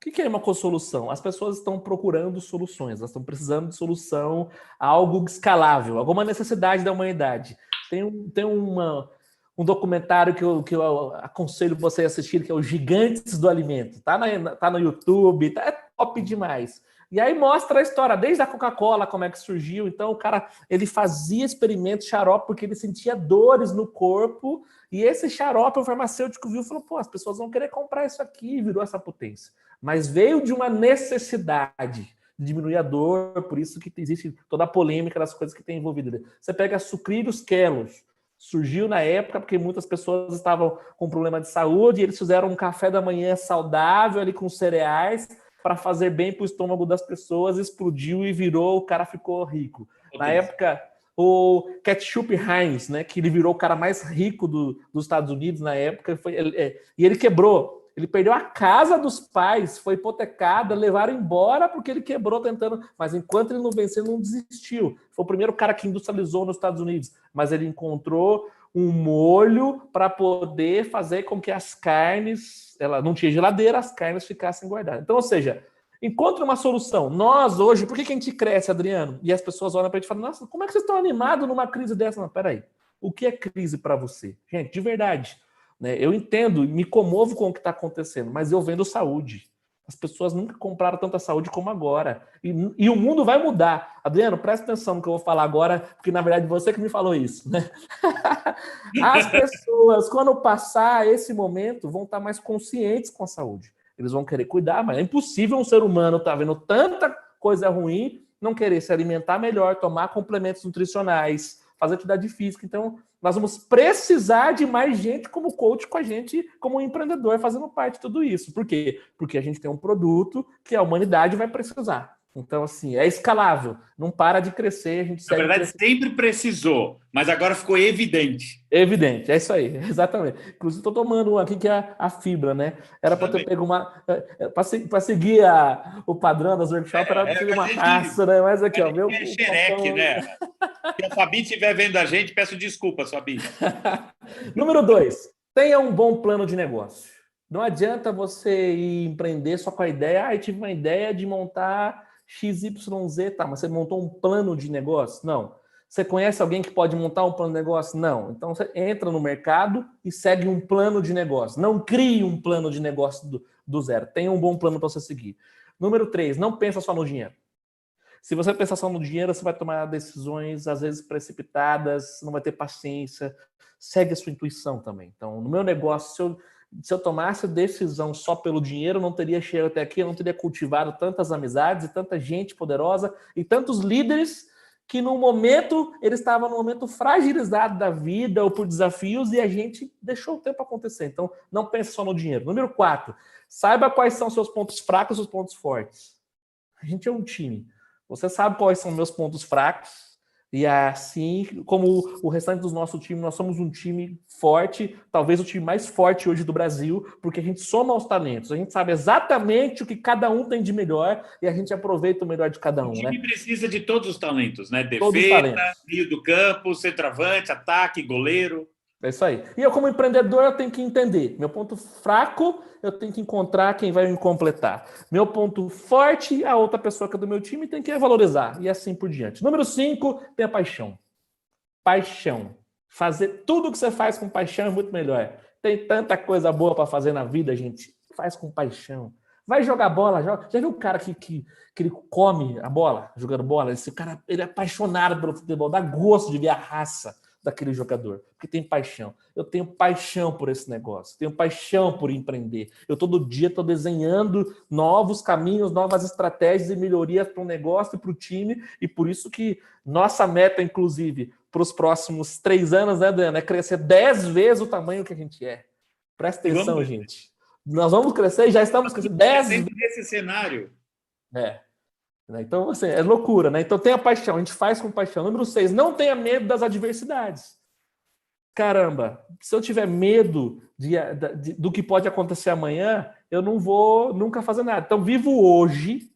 O que é uma solução? As pessoas estão procurando soluções, elas estão precisando de solução, algo escalável, alguma necessidade da humanidade. Tem um documentário que eu aconselho você a assistir, que é o Gigantes do Alimento. Tá no YouTube, é top demais. E aí mostra a história, desde a Coca-Cola, como é que surgiu. Então o cara, ele fazia experimentos xarope porque ele sentia dores no corpo, e esse xarope o farmacêutico viu e falou, pô, as pessoas vão querer comprar isso aqui, e virou essa potência. Mas veio de uma necessidade de diminuir a dor, por isso que existe toda a polêmica das coisas que tem envolvido. Você pega sucrilhos quelos, surgiu na época porque muitas pessoas estavam com problema de saúde, e eles fizeram um café da manhã saudável ali com cereais para fazer bem para o estômago das pessoas, explodiu e virou, o cara ficou rico. Na época, o ketchup Heinz, né, que ele virou o cara mais rico dos Estados Unidos na época, e ele quebrou. Ele perdeu a casa dos pais, foi hipotecada, levaram embora porque ele quebrou tentando. Mas enquanto ele não venceu, não desistiu. Foi o primeiro cara que industrializou nos Estados Unidos. Mas ele encontrou um molho para poder fazer com que as carnes, ela não tinha geladeira, as carnes ficassem guardadas. Então, ou seja, encontre uma solução. Nós hoje, por que a gente cresce, Adriano? E as pessoas olham para a gente e falam, nossa, como é que vocês estão animados numa crise dessa? Não, peraí. O que é crise para você? Gente, de verdade. Eu entendo, me comovo com o que está acontecendo, mas eu vendo saúde. As pessoas nunca compraram tanta saúde como agora. E o mundo vai mudar. Adriano, presta atenção no que eu vou falar agora, porque na verdade você que me falou isso, né? As pessoas, quando passar esse momento, vão estar mais conscientes com a saúde. Eles vão querer cuidar, mas é impossível um ser humano estar vendo tanta coisa ruim, não querer se alimentar melhor, tomar complementos nutricionais, fazer atividade física. Então, nós vamos precisar de mais gente como coach com a gente, como empreendedor, fazendo parte de tudo isso. Por quê? Porque a gente tem um produto que a humanidade vai precisar. Então, assim, é escalável, não para de crescer. A gente Na verdade, sempre precisou, mas agora ficou evidente. Evidente, é isso aí, exatamente. Inclusive, estou tomando um aqui que é a fibra, né? Era para ter pego uma. Para seguir o padrão das workshops, era para seguir uma raça, né? Mas aqui, ó. Meu xereque, né? Se a Fabi estiver vendo a gente, peço desculpas, Fabi. Número 2, tenha um bom plano de negócio. Não adianta você ir empreender só com a ideia, eu tive uma ideia de montar XYZ, tá, mas você montou um plano de negócio? Não. Você conhece alguém que pode montar um plano de negócio? Não. Então você entra no mercado e segue um plano de negócio. Não crie um plano de negócio do zero. Tenha um bom plano para você seguir. Número 3, não pensa só no dinheiro. Se você pensar só no dinheiro, você vai tomar decisões, às vezes, precipitadas, não vai ter paciência. Segue a sua intuição também. Então, no meu negócio, se eu tomasse decisão só pelo dinheiro, eu não teria chegado até aqui, eu não teria cultivado tantas amizades e tanta gente poderosa e tantos líderes que no momento, ele estava num momento fragilizado da vida ou por desafios e a gente deixou o tempo acontecer. Então, não pense só no dinheiro. Número 4, saiba quais são seus pontos fracos e seus pontos fortes. A gente é um time. Você sabe quais são meus pontos fracos e assim como o restante do nosso time, nós somos um time forte, talvez o time mais forte hoje do Brasil, porque a gente soma os talentos, a gente sabe exatamente o que cada um tem de melhor e a gente aproveita o melhor de cada um, O né? time precisa de todos os talentos, né? Todos os Defesa, talentos. meio do campo, centroavante, ataque, goleiro. É isso aí. E eu, como empreendedor, eu tenho que entender. Meu ponto fraco, eu tenho que encontrar quem vai me completar. Meu ponto forte, a outra pessoa que é do meu time tem que valorizar. E assim por diante. Número 5, tenha paixão. Paixão. Fazer tudo que você faz com paixão é muito melhor. Tem tanta coisa boa para fazer na vida, gente. Faz com paixão. Vai jogar bola. Joga. Já viu o cara que ele come a bola, jogando bola? Esse cara, ele é apaixonado pelo futebol. Dá gosto de ver a raça daquele jogador, porque tem paixão. Eu tenho paixão por esse negócio, tenho paixão por empreender. Eu todo dia estou desenhando novos caminhos, novas estratégias e melhorias para o negócio e para o time, e por isso que nossa meta, inclusive, para os próximos 3 anos, né, Adriano, é crescer 10 vezes o tamanho que a gente é. Presta atenção, gente. Nós vamos crescer e já estamos crescendo 10 vezes. Nesse cenário. Então, assim, é loucura, né? Então, tenha paixão, a gente faz com paixão. Número 6, não tenha medo das adversidades. Caramba, se eu tiver medo do que pode acontecer amanhã, eu não vou nunca fazer nada. Então, vivo hoje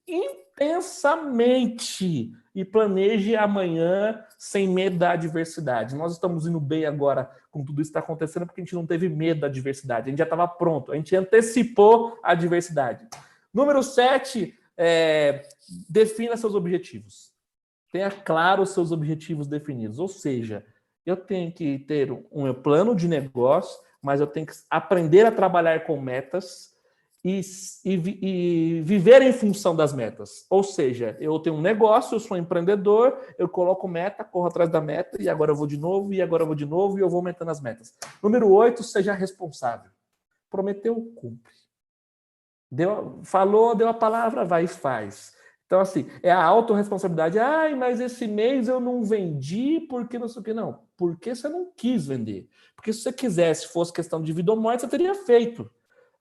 intensamente e planeje amanhã sem medo da adversidade. Nós estamos indo bem agora com tudo isso que está acontecendo porque a gente não teve medo da adversidade. A gente já estava pronto, a gente antecipou a adversidade. Número 7, defina seus objetivos. Tenha claro os seus objetivos definidos. Ou seja, eu tenho que ter um plano de negócio, mas eu tenho que aprender a trabalhar com metas e viver em função das metas. Ou seja, eu tenho um negócio, eu sou um empreendedor, eu coloco meta, corro atrás da meta, e agora eu vou de novo, e agora eu vou de novo, e eu vou aumentando as metas. Número 8, seja responsável. Prometeu, cumpre. Falou, deu a palavra, vai e faz. Então, assim, é a autorresponsabilidade. Ai, mas esse mês eu não vendi porque não sei o que. Não, porque você não quis vender. Porque se você quisesse, fosse questão de vida ou morte, você teria feito.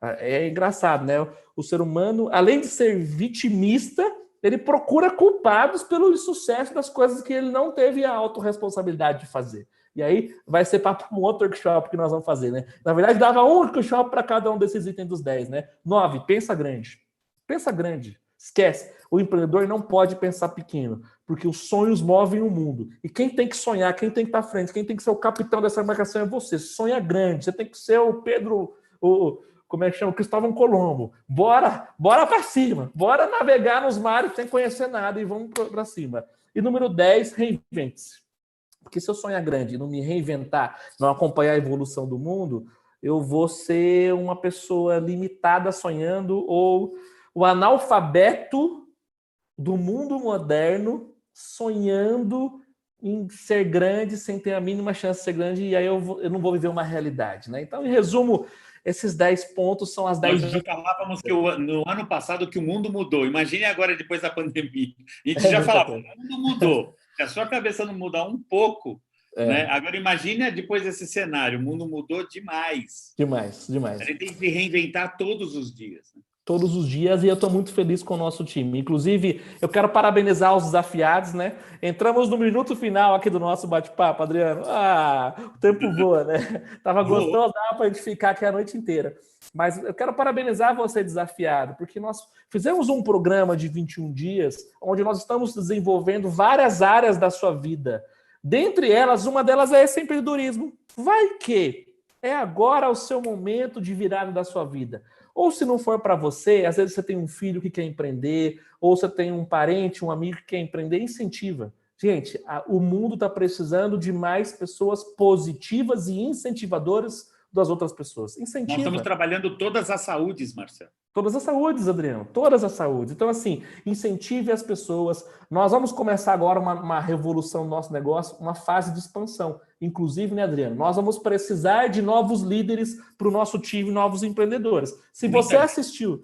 É engraçado, né? O ser humano, além de ser vitimista, ele procura culpados pelo insucesso das coisas que ele não teve a autorresponsabilidade de fazer. E aí vai ser para um outro workshop que nós vamos fazer, né? Na verdade, dava um workshop para cada um desses itens dos 10, né? 9, pensa grande. Pensa grande. Esquece. O empreendedor não pode pensar pequeno, porque os sonhos movem o mundo. E quem tem que sonhar, quem tem que estar à frente, quem tem que ser o capitão dessa embarcação é você. Sonha grande. Você tem que ser o Pedro, como é que chama? O Cristóvão Colombo. Bora para cima. Bora navegar nos mares sem conhecer nada e vamos para cima. E número 10, reinvente-se. Porque se eu sonhar grande e não me reinventar, não acompanhar a evolução do mundo, eu vou ser uma pessoa limitada sonhando ou o analfabeto do mundo moderno sonhando em ser grande sem ter a mínima chance de ser grande e aí eu não vou viver uma realidade, né? Então, em resumo, esses 10 pontos são as 10 dicas. Nós já falávamos que no ano passado que o mundo mudou. Imagine agora depois da pandemia. A gente já falava, o mundo mudou. Se a sua cabeça não mudar um pouco, né? Agora imagine depois desse cenário, o mundo mudou demais. Demais. A gente tem que se reinventar todos os dias. Né? Todos os dias, e eu estou muito feliz com o nosso time. Inclusive, eu quero parabenizar os desafiados, né? Entramos no minuto final aqui do nosso bate-papo, Adriano. O tempo voa, né? Tava gostoso, dava para a gente ficar aqui a noite inteira. Mas eu quero parabenizar você, desafiado, porque nós fizemos um programa de 21 dias, onde nós estamos desenvolvendo várias áreas da sua vida. Dentre elas, uma delas é esse empreendedorismo. Vai que é agora o seu momento de virada da sua vida. Ou se não for para você, às vezes você tem um filho que quer empreender, ou você tem um parente, um amigo que quer empreender, incentiva. Gente, o mundo está precisando de mais pessoas positivas e incentivadoras das outras pessoas. Incentiva. Nós estamos trabalhando todas as saúdes, Marcelo. Todas as saúdes, Adriano. Todas as saúdes. Então, assim, incentive as pessoas. Nós vamos começar agora uma revolução no nosso negócio, uma fase de expansão. Inclusive, né, Adriano? Nós vamos precisar de novos líderes para o nosso time, novos empreendedores. Se você assistiu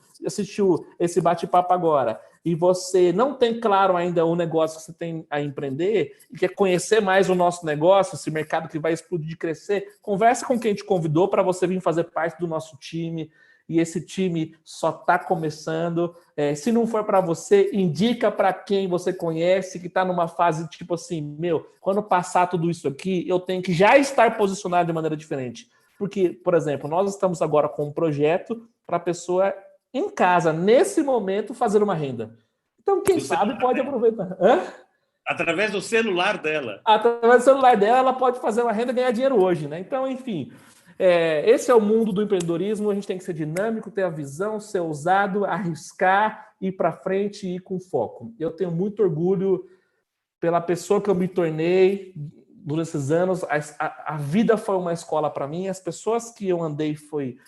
esse bate-papo agora e você não tem claro ainda o negócio que você tem a empreender e quer conhecer mais o nosso negócio, esse mercado que vai explodir de crescer, conversa com quem te convidou para você vir fazer parte do nosso time. E esse time só está começando. Se não for para você, indica para quem você conhece, que está numa fase tipo assim, quando passar tudo isso aqui, eu tenho que já estar posicionado de maneira diferente. Porque, por exemplo, nós estamos agora com um projeto para a pessoa em casa, nesse momento, fazer uma renda. Então, quem sabe pode aproveitar. Através do celular dela. Através do celular dela, ela pode fazer uma renda e ganhar dinheiro hoje, né? Então, enfim... esse é o mundo do empreendedorismo, a gente tem que ser dinâmico, ter a visão, ser ousado, arriscar, ir para frente e ir com foco. Eu tenho muito orgulho pela pessoa que eu me tornei durante esses anos. A vida foi uma escola para mim, as pessoas que eu andei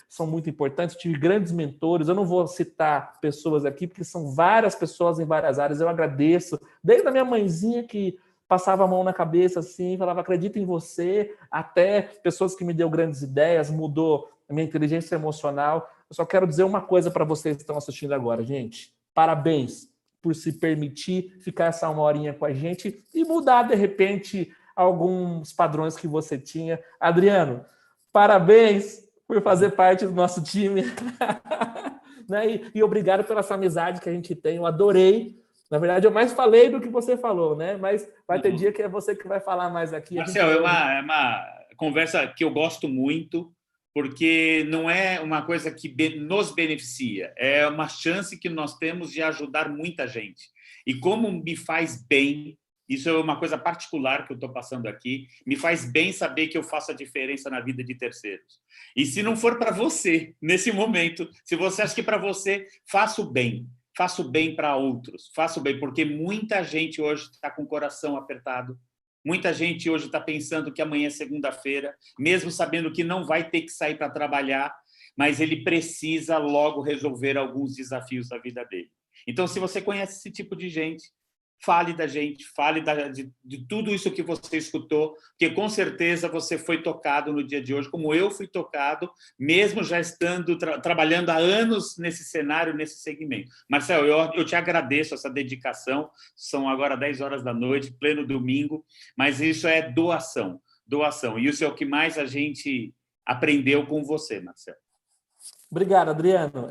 são muito importantes, tive grandes mentores, eu não vou citar pessoas aqui, porque são várias pessoas em várias áreas, eu agradeço, desde a minha mãezinha que passava a mão na cabeça assim, falava, acredita em você, até pessoas que me deu grandes ideias, mudou a minha inteligência emocional. Eu só quero dizer uma coisa para vocês que estão assistindo agora, gente. Parabéns por se permitir ficar essa uma horinha com a gente e mudar, de repente, alguns padrões que você tinha. Adriano, parabéns por fazer parte do nosso time. Né? E obrigado pela essa amizade que a gente tem. Eu adorei. Na verdade, eu mais falei do que você falou, né? Mas vai ter dia que é você que vai falar mais aqui. Marcel, é uma conversa que eu gosto muito, porque não é uma coisa que nos beneficia, é uma chance que nós temos de ajudar muita gente. E como me faz bem, isso é uma coisa particular que eu estou passando aqui, me faz bem saber que eu faço a diferença na vida de terceiros. E se não for para você, nesse momento, se você acha que para você, faço bem para outros, faço bem, porque muita gente hoje está com o coração apertado, muita gente hoje está pensando que amanhã é segunda-feira, mesmo sabendo que não vai ter que sair para trabalhar, mas ele precisa logo resolver alguns desafios da vida dele. Então, se você conhece esse tipo de gente, fale da gente, fale de tudo isso que você escutou, porque com certeza você foi tocado no dia de hoje, como eu fui tocado, mesmo já estando trabalhando há anos nesse cenário, nesse segmento. Marcel, eu te agradeço essa dedicação, são agora 10 horas da noite, pleno domingo, mas isso é doação, e isso é o que mais a gente aprendeu com você, Marcel. Obrigado, Adriano.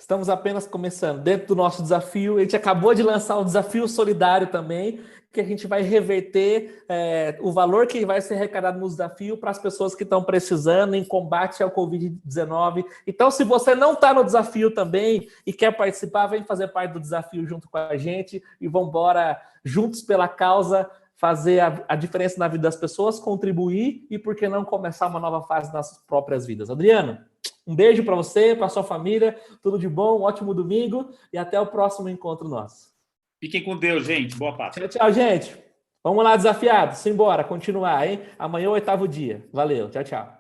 Estamos apenas começando dentro do nosso desafio. A gente acabou de lançar um desafio solidário também, que a gente vai reverter o valor que vai ser arrecadado no desafio para as pessoas que estão precisando em combate ao Covid-19. Então, se você não está no desafio também e quer participar, vem fazer parte do desafio junto com a gente e vamos embora juntos pela causa, fazer a diferença na vida das pessoas, contribuir e, por que não, começar uma nova fase nas nossas próprias vidas. Adriano, um beijo para você, para sua família, tudo de bom, um ótimo domingo e até o próximo encontro nosso. Fiquem com Deus, gente. Boa Páscoa. Tchau, tchau, gente. Vamos lá, desafiados. Simbora, continuar, hein? Amanhã é o 8º dia. Valeu, tchau, tchau.